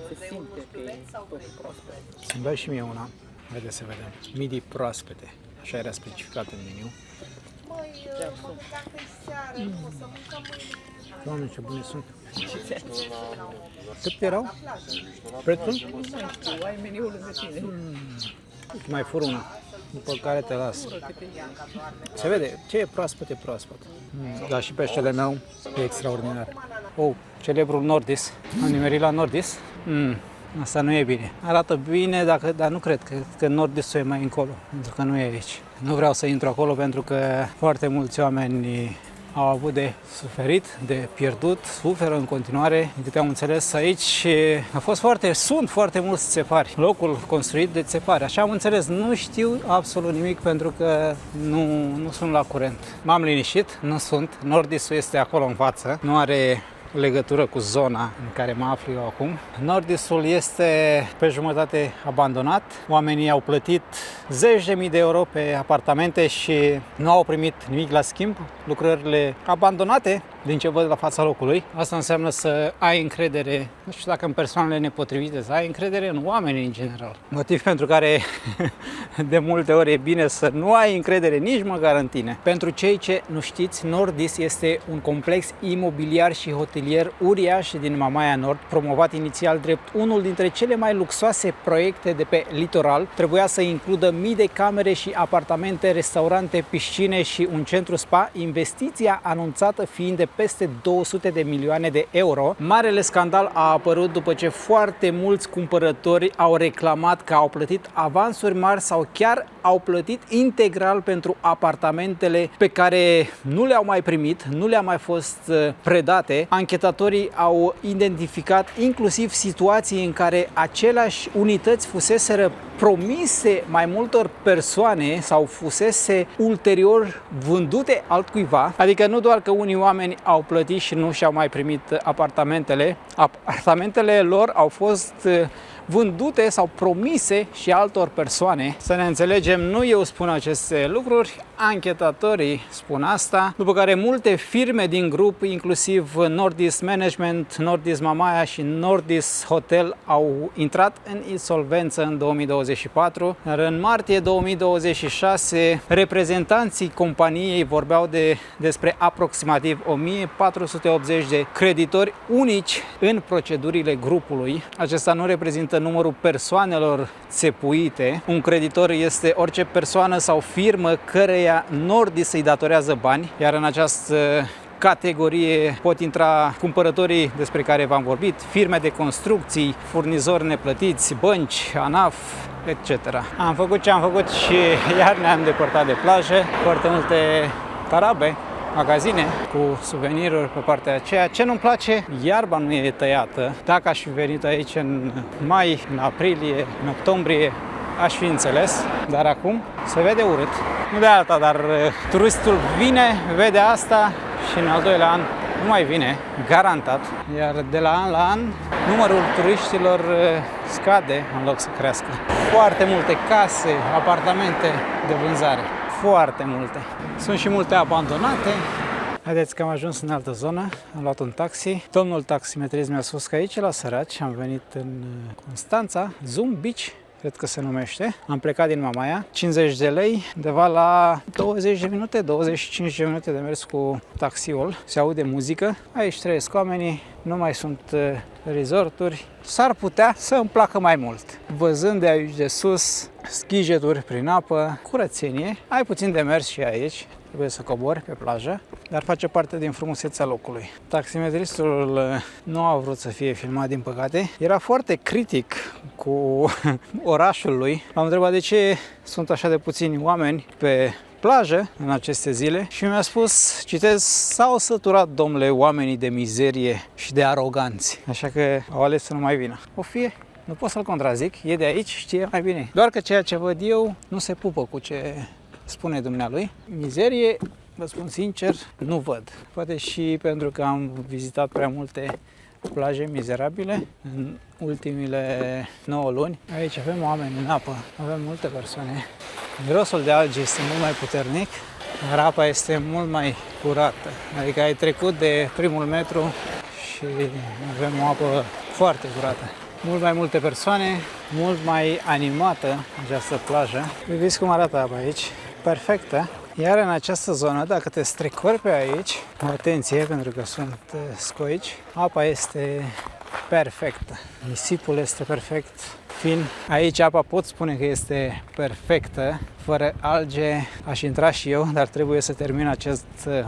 S6: Se simte că e tot proaspăt.
S1: Să-mi dai și mie una. Haideți să vedem. Midi proaspete. Așa era specificat în meniu. Doamne, ce bune sunt. Cât erau? Prețul?
S6: Nu mai știu, ai meniul lângă tine.
S1: Mai fur una, după care te las. Se vede, ce e proaspăt, e proaspăt. Da, și peștele meu e extraordinar. Oh, celebrul Nordis. Am nimerit la Nordis. Asta nu e bine. Arată bine, dar nu cred că Nordisul e mai încolo, pentru că nu e aici. Nu vreau să intru acolo pentru că foarte mulți oameni au avut de suferit, de pierdut, suferă în continuare. Din câte am înțeles aici, sunt foarte mulți țepari. Locul construit de țepari. Așa am înțeles, nu știu absolut nimic pentru că nu sunt la curent. M-am liniștit, nu sunt. Nordisul este acolo în față, nu are legătură cu zona în care mă aflu eu acum. Nordisul este pe jumătate abandonat. Oamenii au plătit zeci de mii de euro pe apartamente și nu au primit nimic la schimb. Lucrările abandonate, din ce văd la fața locului. Asta înseamnă să ai încredere, nu știu dacă în persoanele nepotrivite, să ai încredere în oameni în general. Motiv pentru care de multe ori e bine să nu ai încredere nici măcar în tine. Pentru cei ce nu știți, Nordis este un complex imobiliar și hotelier uriaș din Mamaia Nord, promovat inițial drept unul dintre cele mai luxoase proiecte de pe litoral. Trebuia să includă mii de camere și apartamente, restaurante, piscine și un centru spa, investiția anunțată fiind de peste 200 de milioane de euro. Marele scandal a apărut după ce foarte mulți cumpărători au reclamat că au plătit avansuri mari sau chiar au plătit integral pentru apartamentele pe care nu le-au mai primit, nu le-au mai fost predate. Anchetatorii au identificat inclusiv situații în care aceleași unități fuseseră promise mai multor persoane sau fusese ulterior vândute altcuiva, adică nu doar că unii oameni au plătit și nu și-au mai primit apartamentele lor au fost vândute sau promise și altor persoane. Să ne înțelegem, nu eu spun aceste lucruri, anchetatorii spun asta, după care multe firme din grup, inclusiv Nordis Management, Nordis Mamaia și Nordis Hotel, au intrat în insolvență în 2024, iar în martie 2026 reprezentanții companiei vorbeau despre aproximativ 1480 de creditori unici în procedurile grupului. Acesta nu reprezintă numărul persoanelor țepuite. Un creditor este orice persoană sau firmă căreia Nordis îi datorează bani, iar în această categorie pot intra cumpărătorii despre care v-am vorbit, firme de construcții, furnizori neplătiți, bănci, ANAF, etc. Am făcut ce am făcut și iar ne-am depărtat de plajă, foarte multe tarabe, magazine cu suveniruri pe partea aceea. Ce nu-mi place, iarba nu e tăiată. Dacă aș fi venit aici în mai, în aprilie, în octombrie, aș fi înțeles, dar acum se vede urât. Nu de alta, dar turistul vine, vede asta și în al doilea an nu mai vine, garantat. Iar de la an la an, numărul turiștilor scade în loc să crească. Foarte multe case, apartamente de vânzare. Foarte multe. Sunt și multe abandonate. Haideți că am ajuns în altă zonă, am luat un taxi. Domnul taximetrist mi-a spus că aici la Săraci, am venit în Constanța, Zoom Beach, cred că se numește. Am plecat din Mamaia, 50 de lei, undeva la 20 de minute, 25 de minute de mers cu taxiul. Se aude muzică, aici trăiesc oamenii, nu mai sunt resorturi. S-ar putea să îmi placă mai mult. Văzând de aici de sus, schijeturi prin apă, curățenie, ai puțin de mers și aici. Trebuie să cobori pe plajă, dar face parte din frumusețea locului. Taximetristul nu a vrut să fie filmat, din păcate. Era foarte critic cu orașul lui. L-am întrebat de ce sunt așa de puțini oameni pe plajă în aceste zile și mi-a spus, citez, s-au săturat, domnule, oamenii de mizerie și de aroganți. Așa că au ales să nu mai vină. O fie, nu pot să-l contrazic, e de aici, știe mai bine. Doar că ceea ce văd eu nu se pupă cu ce spune dumnealui. Mizerie, vă spun sincer, nu văd. Poate și pentru că am vizitat prea multe plaje mizerabile în ultimile 9 luni. Aici avem oameni în apă, avem multe persoane. Mirosul de alge este mult mai puternic, dar apa este mult mai curată. Adică ai trecut de primul metru și avem o apă foarte curată. Mult mai multe persoane, mult mai animată această plajă. Vedeți cum arată apa aici, perfectă. Iar în această zonă, dacă te strecori pe aici, atenție pentru că sunt scoici, apa este perfectă. Nisipul este perfect, fin. Aici apa pot spune că este perfectă, fără alge aș intra și eu, dar trebuie să termin acest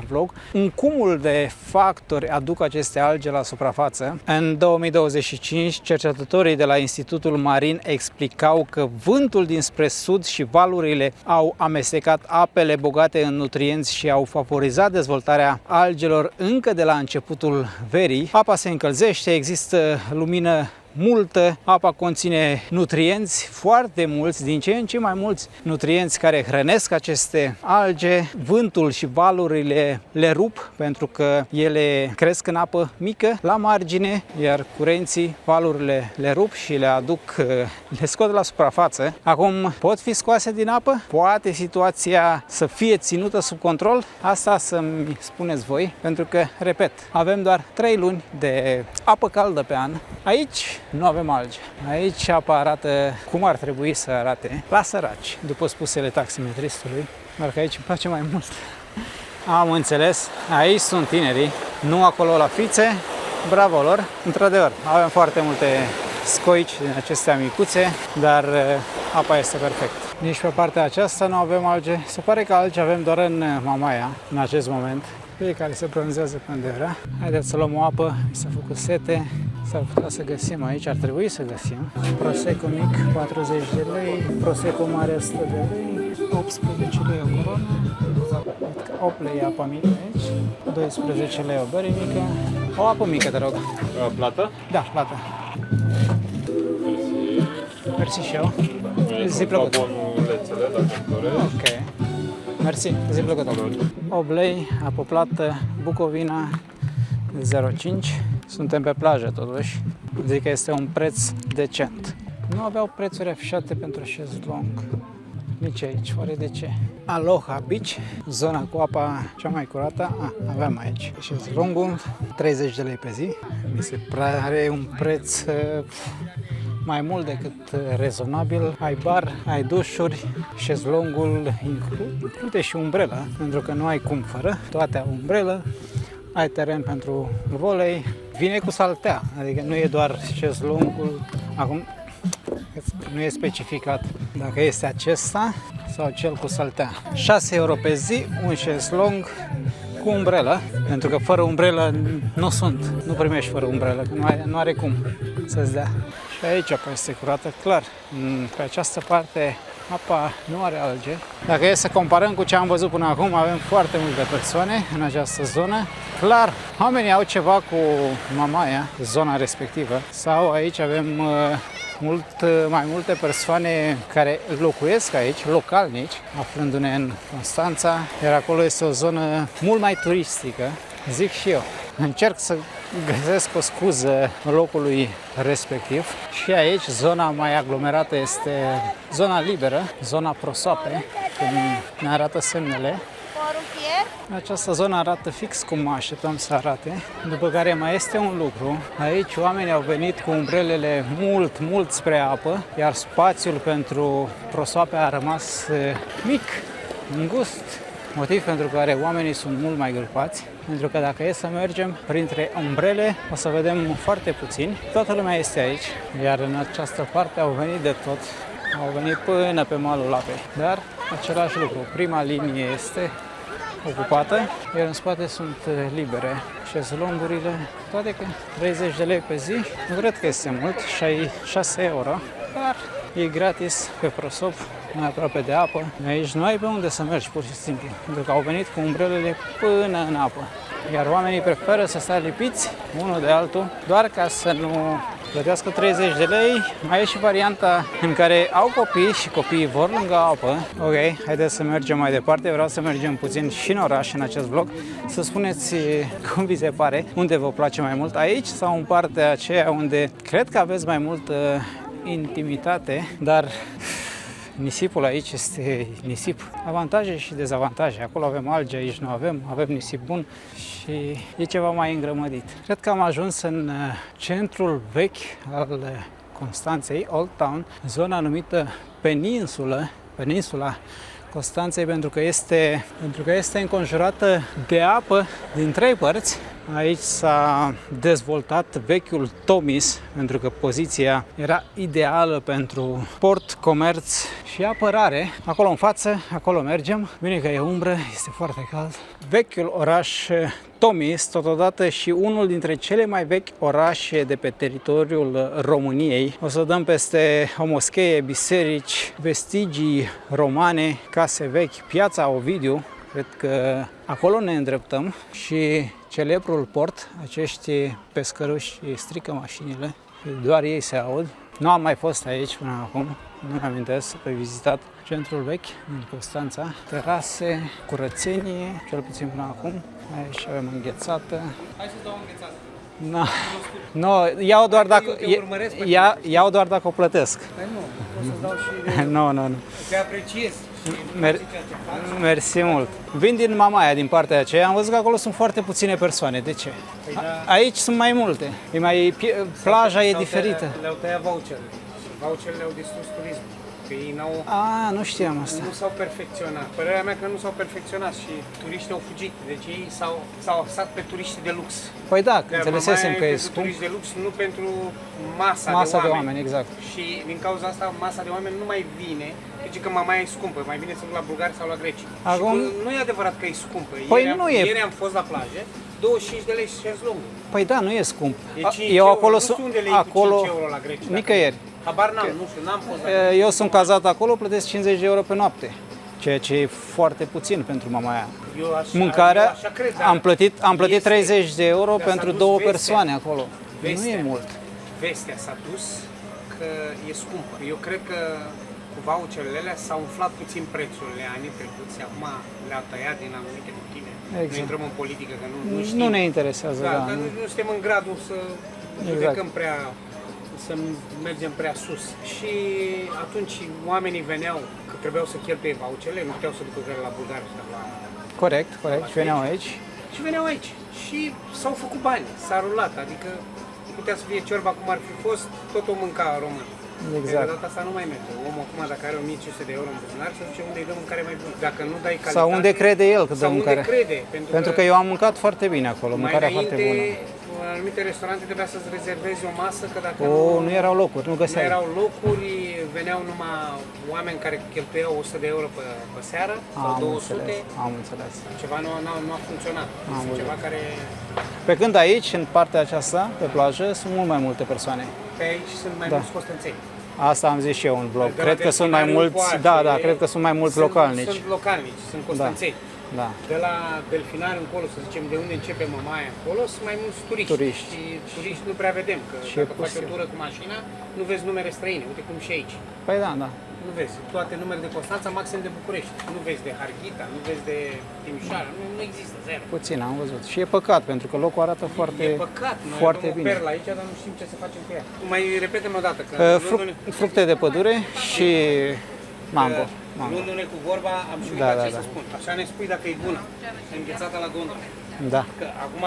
S1: vlog. Un cumul de factori aduc aceste alge la suprafață. În 2025, cercetătorii de la Institutul Marin explicau că vântul dinspre sud și valurile au amestecat apele bogate în nutrienți și au favorizat dezvoltarea algelor încă de la începutul verii. Apa se încălzește, există lumină multă, apa conține nutrienți foarte mulți, din ce în ce mai mulți nutrienți care hrănesc aceste alge. Vântul și valurile le rup pentru că ele cresc în apă mică la margine, iar curenții, valurile le rup și le aduc, le scot la suprafață. Acum pot fi scoase din apă? Poate situația să fie ținută sub control? Asta să-mi spuneți voi, pentru că, repet, avem doar 3 luni de apă caldă pe an. Aici nu avem alge. Aici apa arată cum ar trebui să arate la Săraci, după spusele taximetristului, doar că aici îmi place mai mult. Am înțeles, aici sunt tinerii, nu acolo la fițe, bravo lor. Într-adevăr, avem foarte multe scoici din acestea micuțe, dar apa este perfectă. Nici pe partea aceasta nu avem alge. Se pare că alge avem doar în Mamaia, în acest moment. Cei care se bronzează pe unde vrea. Haideți să luăm o apă, s-a făcut sete. S-ar putea să găsim aici, ar trebui să găsim. Prosecco mic, 40 de lei, Prosecco mare, 100 de lei, 18 lei o coroană, 8 lei apa mică aici, 12 lei o bere mică, o apă mică, te rog.
S7: Plată?
S1: Da, plată. Mersi și eu. Zi plăcut.
S7: Abonulețele, dacă dorești.
S1: Ok. Mersi, zi plăcut. 8 lei, apă plată, Bucovina, 0,5. Suntem pe plajă totuși, zic că este un preț decent. Nu aveau prețuri afișate pentru șezlong. Nici aici, oare de ce? Aloha Beach, zona cu apa cea mai curată. Avem aici șezlongul, 30 de lei pe zi. Mi se pare un preț mai mult decât rezonabil. Ai bar, ai dușuri, șezlongul include și umbrelă, pentru că nu ai cum fără. Toate au umbrelă, ai teren pentru volei, vine cu saltea, adică nu e doar șezlongul. Acum nu e specificat dacă este acesta sau cel cu saltea. 6 euro pe zi, un șezlong cu umbrelă, pentru că fără umbrelă nu primești fără umbrelă, că nu are cum să-ți dea. Și aici apa este curată, clar. Pe această parte apa nu are alge. Dacă e să comparăm cu ce am văzut până acum, avem foarte multe persoane în această zonă. Clar, oamenii au ceva cu Mamaia, zona respectivă, sau aici avem mai multe persoane care locuiesc aici, localnici, aflându-ne în Constanța, iar acolo este o zonă mult mai turistică, zic și eu. Încerc să găsesc o scuză locului respectiv și aici zona mai aglomerată este zona liberă, zona prosoape, cum ne arată semnele. Această zonă arată fix cum mă așteptam să arate, după care mai este un lucru. Aici oamenii au venit cu umbrelele mult spre apă, iar spațiul pentru prosoape a rămas mic, îngust, motiv pentru care oamenii sunt mult mai grupați, pentru că dacă e să mergem printre umbrele, o să vedem foarte puțini. Toată lumea este aici, iar în această parte au venit de tot, au venit până pe malul apei, dar același lucru, prima linie este ocupată, iar în spate sunt libere șezlongurile, toate că 30 de lei pe zi, nu cred că este mult, 6 euro, dar e gratis pe prosop, mai aproape de apă. Aici nu ai pe unde să mergi, pur și simplu, pentru că au venit cu umbrelele până în apă, iar oamenii preferă să stea lipiți unul de altul, doar ca să nu plătească 30 de lei. Mai e și varianta în care au copii și copiii vor lângă apă. Ok, haideți să mergem mai departe. Vreau să mergem puțin și în oraș în acest vlog. Să spuneți cum vi se pare, unde vă place mai mult, aici sau în partea aceea unde cred că aveți mai multă intimitate, dar nisipul aici este nisip. Avantaje și dezavantaje. Acolo avem alge, aici nu avem nisip bun și e ceva mai îngrămădit. Cred că am ajuns în centrul vechi al Constanței, Old Town, zona numită Peninsula Constanței, pentru că este înconjurată de apă din 3 părți. Aici s-a dezvoltat vechiul Tomis, pentru că poziția era ideală pentru port, comerț și apărare. Acolo în față, acolo mergem. Bine că e umbră, este foarte cald. Vechiul oraș Tomis, totodată și unul dintre cele mai vechi orașe de pe teritoriul României. O să dăm peste o moschee, biserici, vestigii romane, case vechi, piața Ovidiu. Cred că acolo ne îndreptăm și celebrul port, acești pescăruși strică mașinile, doar ei se aud. Nu am mai fost aici până acum, nu mi-amintesc pe vizitat centrul vechi din Constanța, terase, curățenie, cel puțin până acum. Aici avem înghețată.
S4: Hai să-ți dau înghețată.
S1: Nu, iau doar dacă o plătesc.
S4: Păi nu, o să-ți dau și de...
S1: Nu.
S4: Te apreciez.
S1: Mersi mult. Vin din Mamaia, din partea aceea. Am văzut că acolo sunt foarte puține persoane. De ce?
S4: Păi da.
S1: Aici sunt mai multe. Plaja e diferită.
S4: Le-au tăiat voucherele. Voucherele au distrus turismul. Că ei
S1: nu știam asta.
S4: Nu s-au perfecționat. Părerea mea că nu s-au perfecționat și turiștii au fugit. Deci ei s-au axat pe turiștii de lux.
S1: Păi da, înțelesesem că e
S4: pentru
S1: scump.
S4: turiști de lux, nu pentru masa
S1: de oameni, exact.
S4: Și din cauza asta masa de oameni nu mai vine. Deci că Mamaia e scumpă, mai bine să duc la bulgari sau la greci.
S1: Acum...
S4: Și nu e adevărat că e scumpă.
S1: Păi
S4: Ieri am fost la plajă, 25 de lei și șezlongul.
S1: Păi da, nu e scump.
S4: Eu acolo sunt unde lei cu 5 euro la greci.
S1: Nicăieri.
S4: Habar n-am, nu știu, n-am fost la
S1: Eu sunt cazat acolo, plătesc 50 de euro pe noapte, ceea ce e foarte puțin pentru Mamaia. Mâncarea, am plătit 30 de euro pentru 2 persoane acolo. Nu e mult.
S4: Vestea s-a dus că e scumpă. Eu cred că cu voucherele alea s-au umflat puțin prețurile anii trecuți, acum le-au tăiat din anumite motive.
S1: Exact.
S4: Nu intrăm în politică, că nu știm.
S1: Nu ne interesează.
S4: Da, nu suntem în gradul să judecăm prea să mergem prea sus. Și atunci oamenii veneau, că trebuiau să cheltuie voucherele, nu puteau să ducă la Bulgaria sau la...
S1: Corect, și veneau aici.
S4: Și veneau aici. Și s-au făcut bani, s-a rulat, adică putea să fie ciorba cum ar fi fost, tot o mânca român.
S1: Exact.
S4: De data asta nu mai merge. Omul acum, dacă are 1500 de euro în buzunar, să duce unde îi dă mâncare mai bună. Dacă nu dai calitate...
S1: Sau unde crede el că dă mâncare.
S4: Sau unde crede.
S1: Pentru că eu am mâncat foarte bine acolo, mâncarea foarte bună.
S4: În anumite restaurante trebuia să-ți rezervezi o masă, că dacă
S1: Nu erau locuri, nu
S4: nu
S1: găseai.
S4: erau locuri, veneau numai oameni care cheltuiau 100 de euro pe seară sau 200.
S1: Am înțeles.
S4: Ceva nu a funcționat. Este ceva care...
S1: Pe când aici, în partea aceasta, pe plajă, sunt mult mai multe persoane.
S4: Pe aici sunt mai mulți costanțeni.
S1: Asta am zis și eu în blog.
S4: De la
S1: Cred că sunt mai mulți,
S4: Delfinariu
S1: cred că sunt mai mulți localnici.
S4: Sunt localnici, sunt costanțeni.
S1: Da.
S4: De la Delfinariu încolo, să zicem, de unde începe Mamaia încolo, sunt mai mulți turiști. Și turiști nu prea vedem, că
S1: Și
S4: dacă faci o tură cu mașina, nu vezi numere străine, uite cum și aici.
S1: Păi da.
S4: Nu vezi toate numere de Constanța, maxim de București. Nu vezi de Harghita, nu vezi de Timișoara, nu există, zero.
S1: Puțin am văzut. Și e păcat, pentru că locul arată foarte,
S4: E păcat, noi
S1: foarte
S4: avem o
S1: bine.
S4: perlă aici, dar nu știm ce să facem cu ea. Mai repetăm o dată, că
S1: Fructe de pădure și mango.
S4: luându-ne cu vorba, am și uitat ce să spun. Așa ne spui dacă e bună, înghețată la gondolă.
S1: Da.
S4: Că acum,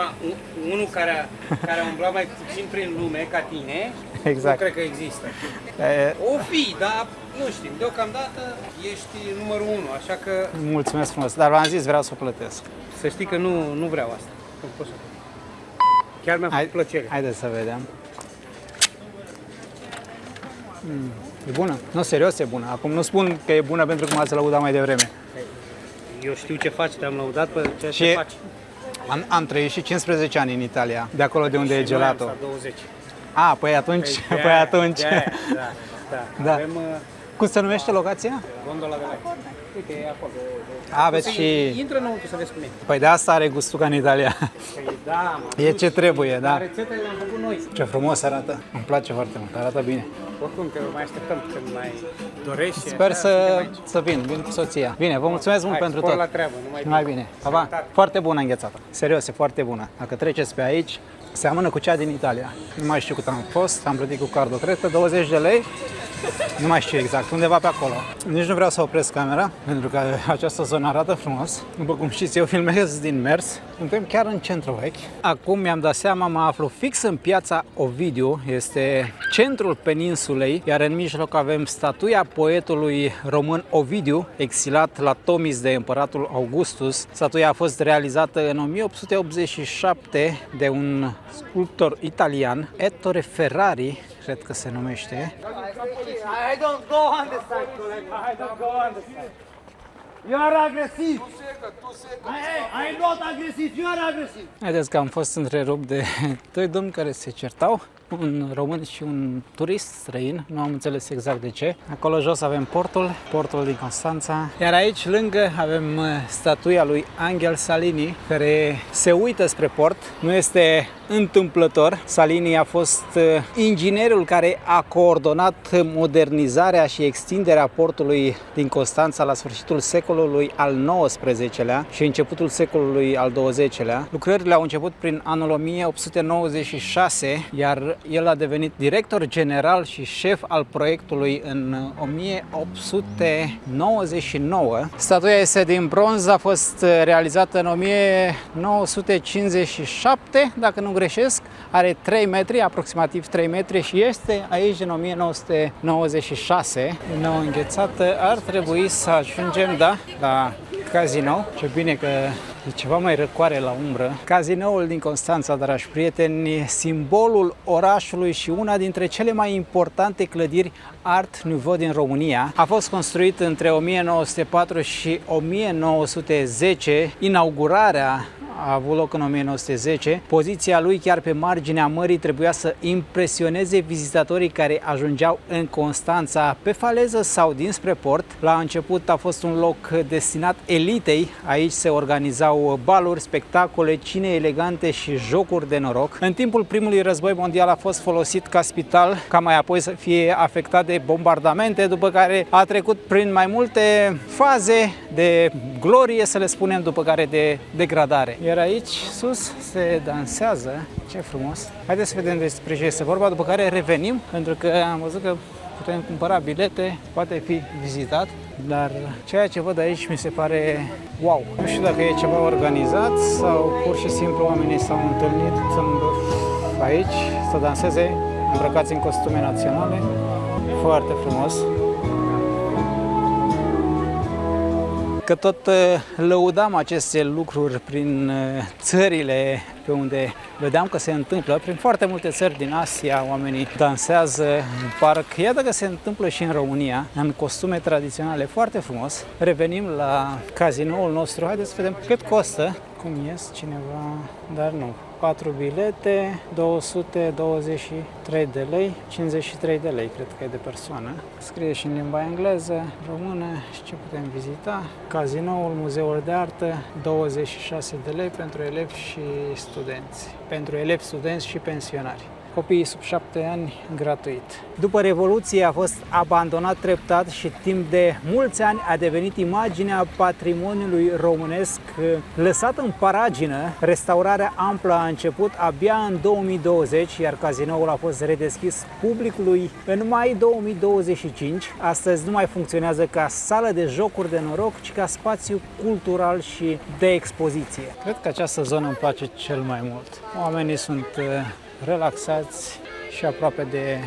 S4: unul care a umblat mai puțin prin lume ca tine,
S1: Exact.
S4: nu cred că există. O fi, dar nu știm. Deocamdată ești numărul 1, așa că
S1: Mulțumesc frumos, dar v-am zis, vreau să o plătesc.
S4: să știi că nu vreau asta. Nu pot să... Chiar mi-a făcut plăcere.
S1: Haideți să vedem. E bună? Nu, serios e bună. Acum nu spun că e bună pentru că m-ați lăudat mai devreme.
S4: Eu știu ce faci, te-am lăudat pe ceea
S1: Și
S4: ce faci.
S1: Am trăit și 15 ani în Italia, de acolo de unde e
S4: Și noi am
S1: gelato.
S4: stat 20.
S1: Păi atunci, Da.
S4: Avem
S1: Cum se numește locația?
S4: gondola de la... Uite, e acolo.
S1: Aveți și...
S4: Intră înăuntru să vezi cum e.
S1: Păi de asta are gustul ca în Italia.
S4: Păi da, mă.
S1: E ce trebuie, da.
S4: Rețetele le-am făcut noi.
S1: Ce frumos arată. Îmi place foarte mult, arată bine.
S4: Oricum, te mai așteptăm când mai dorești.
S1: Sper
S4: așa, suntem aici.
S1: să vin cu soția. Bine, vă mulțumesc mult
S4: Hai,
S1: pentru
S4: spor
S1: tot.
S4: la treabă,
S1: Numai bine. Pa, pa.
S4: Sănătate.
S1: Foarte bună înghețată. Serios, e foarte bună. Dacă treceți pe aici, seamănă cu cea din Italia. Nu mai știu cât am fost, am plătit cu cardul, cred că 20 de lei. Nu mai știu exact, undeva pe acolo. Nici nu vreau să opresc camera, pentru că această zonă arată frumos. După cum știți, eu filmez din mers. Suntem chiar în centru vechi. Acum mi-am dat seama, mă aflu fix în piața Ovidiu. Este centrul peninsulei, iar în mijloc avem statuia poetului român Ovidiu, exilat la Tomis de împăratul Augustus. Statuia a fost realizată în 1887 de un sculptor italian, Ettore Ferrari, cred că se numește.
S8: I don't go on the side, colleague. I don't go on the side. You are aggressive. I am not aggressive. You are aggressive.
S1: Vedeți că am fost întrerupt de doi domni care se certau, un român și un turist străin, nu am înțeles exact de ce. Acolo jos avem portul din Constanța, iar aici lângă avem statuia lui Angel Salini, care se uită spre port. Nu este întâmplător. Salini a fost inginerul care a coordonat modernizarea și extinderea portului din Constanța la sfârșitul secolului al XIX-lea și începutul secolului al XX-lea. Lucrările au început prin anul 1896, iar el a devenit director general și șef al proiectului în 1899. Statuia este din bronz, a fost realizată în 1957, dacă nu greșesc. Are 3 metri, aproximativ 3 metri și este aici din 1996. Nou înghețată, ar trebui să ajungem, la Casino. Ce bine că e ceva mai răcoare la umbră. Casinoul din Constanța, dragi prieteni, simbolul orașului și una dintre cele mai importante clădiri Art Nouveau din România. A fost construit între 1904 și 1910. Inaugurarea a avut loc în 1910. Poziția lui chiar pe marginea mării trebuia să impresioneze vizitatorii care ajungeau în Constanța pe faleză sau dinspre port. La început a fost un loc destinat elitei. Aici se organizau baluri, spectacole, cine elegante și jocuri de noroc. În timpul primului război mondial a fost folosit ca spital, ca mai apoi să fie afectat de bombardamente, după care a trecut prin mai multe faze de glorie, să le spunem, după care de degradare. Iar aici, sus, se dansează. Ce frumos! Haideți să vedem despre ce este vorba, după care revenim, pentru că am văzut că putem cumpăra bilete, poate fi vizitat, dar ceea ce văd aici mi se pare wow! Nu știu dacă e ceva organizat sau pur și simplu oamenii s-au întâlnit aici să danseze îmbrăcați în costume naționale. Foarte frumos! Că tot lăudam aceste lucruri prin țările pe unde vedeam că se întâmplă, prin foarte multe țări din Asia, oamenii dansează în parc. Iată că se întâmplă și în România, în costume tradiționale, foarte frumos. Revenim la cazinoul nostru, haideți să vedem cât costă. Cum ies cineva, dar nu. 4 bilete, 223 de lei, 53 de lei, cred că e de persoană. Scrie și în limba engleză, română și ce putem vizita. Cazinoul, muzeul de artă, 26 de lei pentru elevi și studenți. Pentru elevi, studenți și pensionari. Copiii sub 7 ani gratuit. După Revoluție a fost abandonat treptat și timp de mulți ani a devenit imaginea patrimoniului românesc lăsat în paragină. Restaurarea amplă a început abia în 2020, iar cazinoul a fost redeschis publicului în mai 2025. Astăzi nu mai funcționează ca sală de jocuri de noroc, ci ca spațiu cultural și de expoziție. Cred că această zonă îmi place cel mai mult. Oamenii sunt relaxați și aproape de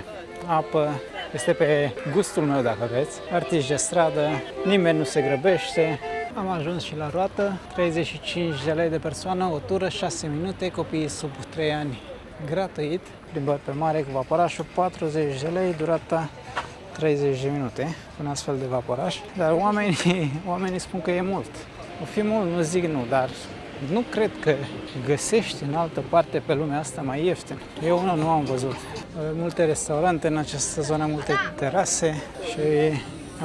S1: apă. Este pe gustul meu, dacă vreți. Artiști de stradă, nimeni nu se grăbește. Am ajuns și la roată, 35 de lei de persoană, o tură, 6 minute, copiii sub 3 ani gratuit. Plimbări pe mare cu vaporașul, 40 de lei, durata 30 de minute, un astfel de vaporaș. Dar oamenii spun că e mult. O fi mult, nu zic nu, dar nu cred că găsești în altă parte pe lumea asta mai ieftin. Eu nu am văzut. Multe restaurante în această zonă, multe terase și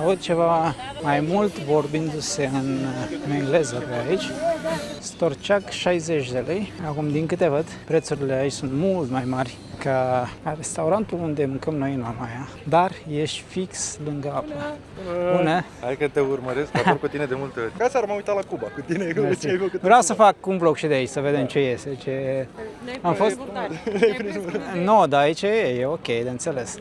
S1: aud ceva mai mult vorbindu-se în engleză pe aici. Storceac 60 de lei. Acum, din câte văd, prețurile aici sunt mult mai mari ca la restaurantul unde mâncăm noi în Mamaia, dar ești fix lângă apă. Bună!
S3: Hai că te urmăresc, ador cu tine de multe ori. Ca seara m-am uitat la Cuba cu tine.
S1: Vreau să fac un vlog și de aici, să vedem ce iese. Am fost... Nu, dar aici e ok, de înțeles.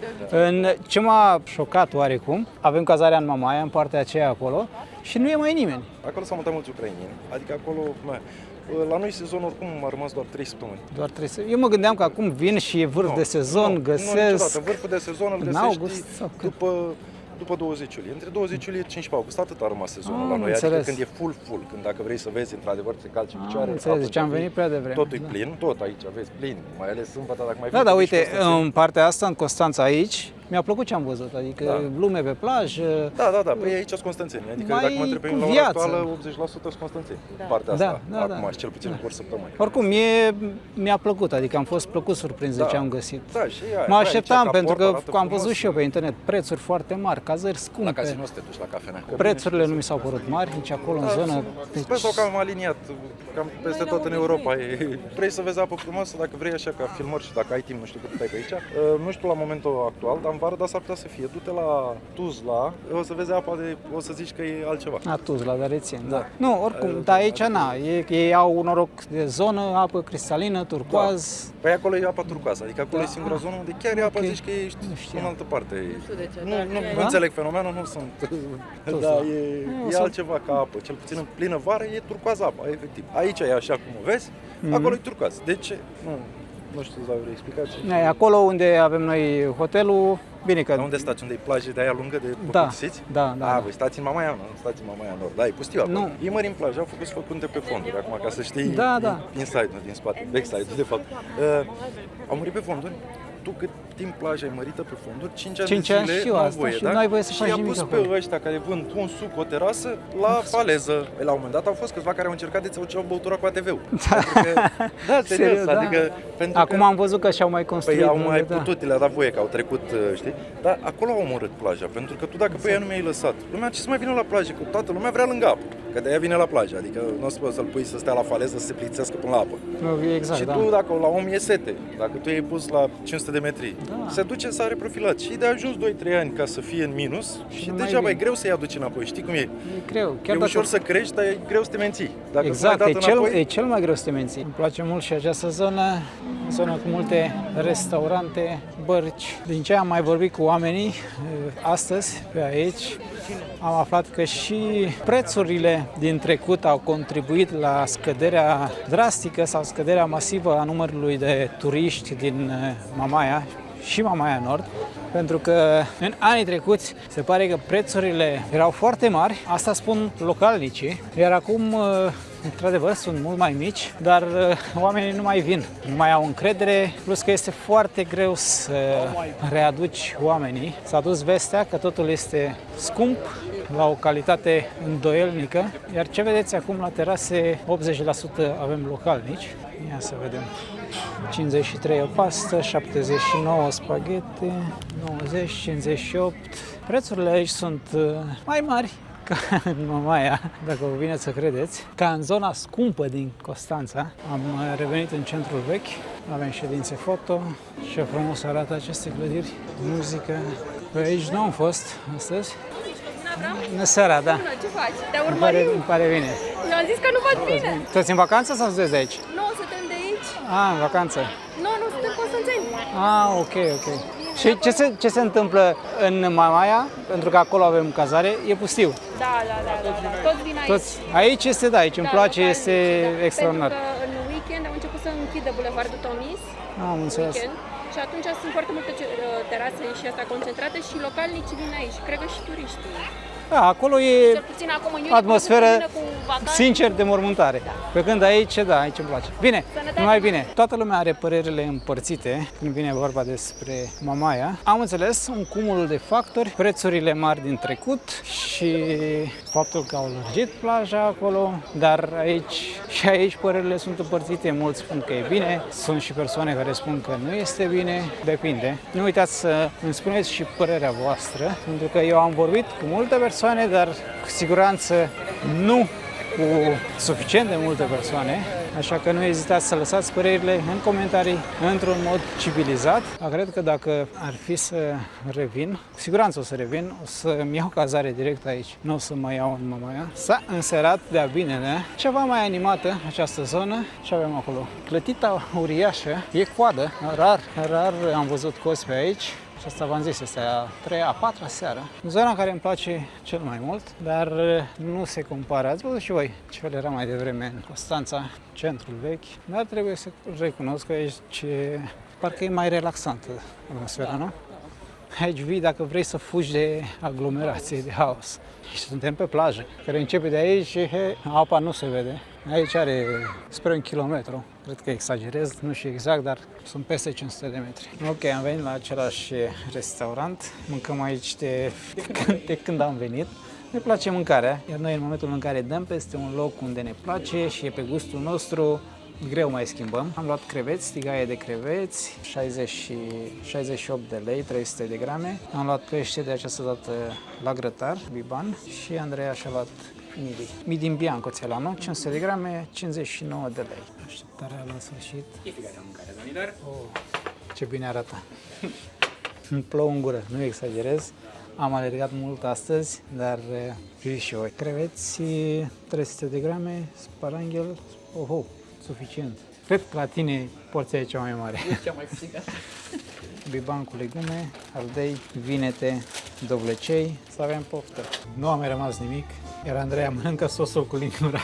S1: Ce m-a șocat oarecum, avem cazarea în Mamaia, în partea aceea acolo, și nu e mai nimeni.
S3: Acolo s-au mutat mulți ucrainieni, adică acolo... La noi sezonul oricum a rămas doar 3 săptămâni.
S1: Doar 3 săptămâni. Eu mă gândeam că acum vin și e vârf de sezon, găsesc...
S3: Nu, niciodată. Vârful de sezon îl găsești
S1: august,
S3: după 20 iulie. Între 20 iulie și 15 august, atât a rămas sezonul la noi.
S1: Înțeles.
S3: Adică când e full, când dacă vrei să vezi, într-adevăr, se calci picioare.
S1: Înțeles, deci am venit prea devreme.
S3: Totul e plin, tot aici aveți plin, mai ales sâmbătă, dacă mai
S1: Da, dar uite, în partea asta, în Constanța aici, mi-a plăcut ce am văzut, adică lume pe plajă.
S3: Da, păi aici sunt constanțeni, adică dacă mă întreb pe mine, la ora actuală, 80% sunt constanțeni. Partea asta, acum, cel puțin în săptămâni.
S1: Oricum, mi-a plăcut, adică am fost plăcut surprins de ce am găsit.
S3: Da, și
S1: mă așteptam, pentru că am văzut și eu pe internet prețuri foarte mari, cazări scumpe.
S3: La casino să te duci la cafenea.
S1: Prețurile nu mi s-au părut mari, nici acolo în zonă.
S3: Sper sau că am aliniat, cam peste tot în Europa. Vrei să vezi apă frumoasă, dacă vrei așa ca filmări și dacă ai timp, nu știu cât ai pe aici. Nu știu la momentul actual, dar în vară, dar s-ar putea să fie. Du-te la Tuzla, o să vezi apa o să zici că e altceva.
S1: Tuzla, dar rețin, da. Nu, oricum, dar aici ei au un noroc de zonă, apă cristalină, turcoaz.
S3: Da. Păi acolo e apa turcoază, adică acolo e singura zonă unde chiar e apa, zici că ești în altă parte. Nu înțeleg fenomenul, nu sunt. Da, e altceva ca apă, cel puțin în plină vară e turcoază apa, efectiv. Aici e așa cum o vezi, acolo e turcoaz. De ce? Nu știu să vrei explicații.
S1: Acolo unde avem noi hotelul, bine că...
S3: Dar unde stați? Unde e plajă de aia lungă de părăsiți?
S1: Da.
S3: Voi stați în Mamaia, nu? Stați în Mamaia Nord. Da, e pustiu acolo. Nu. E mărim plajă, au fost făcute pe fonduri, acum ca să știi inside-ul din spate, backside-ul de fapt. Au murit pe fonduri. Tu cât timp plaja e mărită pe fonduri, 5 ani de zile
S1: și eu asta, voie, și nu ai voie să faci nimic acolo. Și i-a pus pe ăștia care vând un suc, o terasă, la faleză. La un moment dat au fost câțiva care au încercat de să-ți iau băutura cu ATV-ul. Da, serios, adică... Acum am văzut că și-au mai construit.
S3: Păi au mai putut, le-a dat voie, că au trecut, știi? Dar acolo au omorât plaja, pentru că tu dacă pe ea nu mi-ai lăsat, lumea ce să mai vină la plajă, că toată lumea vrea lângă apă. Că de aia vine la plajă, adică nu o să poți să-l pui să stea la faleză, să se plicțească până la apă.
S1: Exact,
S3: și tu, dacă la om e sete, dacă tu i-ai pus la 500 de metri. Se duce, s-a reprofilat și de ajuns 2-3 ani ca să fie în minus și
S1: nu mai
S3: degeaba e
S1: vine.
S3: greu să-i aduci înapoi, știi cum e?
S1: E greu.
S3: E ușor să crești, dar e greu să te menții. Dacă
S1: Exact,
S3: tu ai
S1: e
S3: dat
S1: cel,
S3: înapoi,
S1: e cel mai greu să te menții. Îmi place mult și această zonă cu multe restaurante, bărci. Din ce am mai vorbit cu oamenii astăzi pe aici, am aflat că și prețurile din trecut au contribuit la scăderea drastică sau scăderea masivă a numărului de turiști din Mamaia și Mamaia Nord, pentru că în anii trecuți se pare că prețurile erau foarte mari, asta spun localnicii, iar acum într-adevăr sunt mult mai mici, dar oamenii nu mai vin, nu mai au încredere, plus că este foarte greu să readuci oamenii. S-a dus vestea că totul este scump, la o calitate îndoielnică, iar ce vedeți acum la terase, 80% avem localnici. Ia să vedem. 53 o pastă, 79 spaghete, 90, 58. Prețurile aici sunt mai mari ca în Mamaia, dacă vă vine să credeți, ca în zona scumpă din Constanța. Am revenit în centrul vechi, avem ședințe foto, ce frumos arată aceste clădiri, muzică. Pe aici nu am fost astăzi. Bună seara, da.
S5: Bună, ce faci? Te urmărim?
S1: Îmi pare bine.
S5: Eu am zis că nu văd bine.
S1: Toți în vacanță sau sunteți de aici?
S5: Nu, suntem de aici.
S1: În vacanță.
S5: Nu, suntem constanțeni.
S1: Ok. Și ce se întâmplă în Mamaia? Pentru că acolo avem cazare, e pustiu.
S5: Da. Toți vin aici.
S1: Aici este, da, aici îmi place,
S5: localnici,
S1: este extraordinar.
S5: Pentru că în weekend au început să închidă Bulevardul Tomis.
S1: Am înțeles.
S5: Weekend. Și atunci sunt foarte multe terase și astea concentrate și localnici vin aici. Cred că și turiștii.
S1: Da, acolo e
S5: Cel puțin acum în iunie,
S1: atmosferă,
S5: cu vacanțe.
S1: sincer, de mormântare. Pe când aici, da, aici îmi place. Bine,
S5: Sănătate.
S1: numai bine. Toată lumea are părerile împărțite când vine vorba despre Mamaia. Am înțeles un cumul de factori, prețurile mari din trecut și faptul că au lărgit plaja acolo, dar aici părerile sunt împărțite. Mulți spun că e bine, sunt și persoane care spun că nu este bine, depinde. Nu uitați să îmi spuneți și părerea voastră, pentru că eu am vorbit cu multe persoane, dar cu siguranță nu cu suficient de multe persoane, așa că nu ezitați să lăsați părerile în comentarii într-un mod civilizat. Cred că dacă ar fi să revin, cu siguranță o să revin, o să-mi iau cazare direct aici, nu o să mă iau în Mamaia. S-a înserat de-a binele, ceva mai animată această zonă. Ce avem acolo? Clătita uriașă, e coadă, rar am văzut cozi pe aici. Și asta v-am zis, este a patra seară. Zona care îmi place cel mai mult, dar nu se compară. Ați văzut și voi ce fel era mai devreme în Constanța, centrul vechi, dar trebuie să recunosc că aici parcă e mai relaxantă atmosfera, nu? Aici vii dacă vrei să fugi de aglomerație, de haos. Și suntem pe plajă, care începe de aici și apa nu se vede. Aici are spre 1 kilometru, cred că exagerez, nu știu exact, dar sunt peste 500 de metri. Ok, am venit la același restaurant, mâncăm aici de când am venit. Ne place mâncarea, iar noi în momentul în care dăm peste un loc unde ne place și e pe gustul nostru, greu mai schimbăm. Am luat creveți, tigaie de creveți, 68 de lei, 300 de grame. Am luat pește de această dată la grătar, biban, și Andreea și-a luat midi în bianco ți-a luat, nu? 500 de grame, 59 de lei. Așteptarea la sfârșit.
S4: Este gata mâncarea, domnilor.
S1: Ce bine arată. Îmi plouă în gură, nu exagerez. Am alergat mult astăzi, dar priviți și voi. Creveți, 300 de grame, sparanghel, suficient. Cred că la tine porția e cea mai mare.
S6: E cea mai frică.
S1: Biban cu legume, ardei, vinete, dovlecei, să avem poftă. Nu a mai rămas nimic, iar Andreea mănâncă sosul cu lingura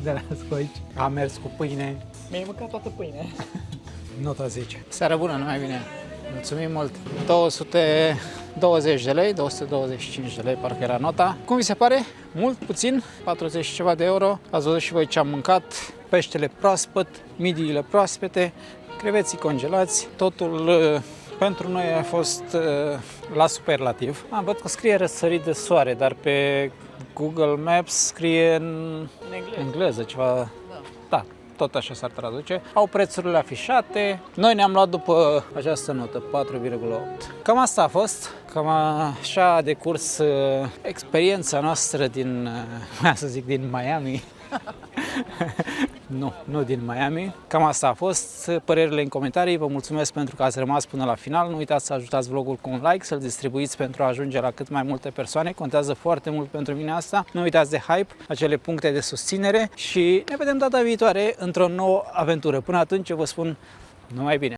S1: de la scoici. A mers cu pâine.
S6: Mi-ai mâncat toată pâine.
S1: Nota 10. Seară bună, numai bine. Mulțumim mult. 220 de lei, 225 de lei, parcă era nota. Cum vi se pare? Mult, puțin? 40 și ceva de euro. Ați văzut și voi ce am mâncat. Peștele proaspăt, midiile proaspete, creveții congelați. Totul pentru noi a fost la superlativ. Am văzut că scrie răsărit de soare, dar pe Google Maps scrie în engleză ceva. Da, tot așa s-ar traduce. Au prețurile afișate. Noi ne-am luat după această notă, 4,8. Cam asta a fost. Cam așa a decurs experiența noastră din Miami. Nu din Miami. Cam asta a fost. Părerile în comentarii. Vă mulțumesc pentru că ați rămas până la final. Nu uitați să ajutați vlogul cu un like, să-l distribuiți pentru a ajunge la cât mai multe persoane. Contează foarte mult pentru mine asta. Nu uitați de hype, acele puncte de susținere și ne vedem data viitoare într-o nouă aventură. Până atunci eu vă spun numai bine!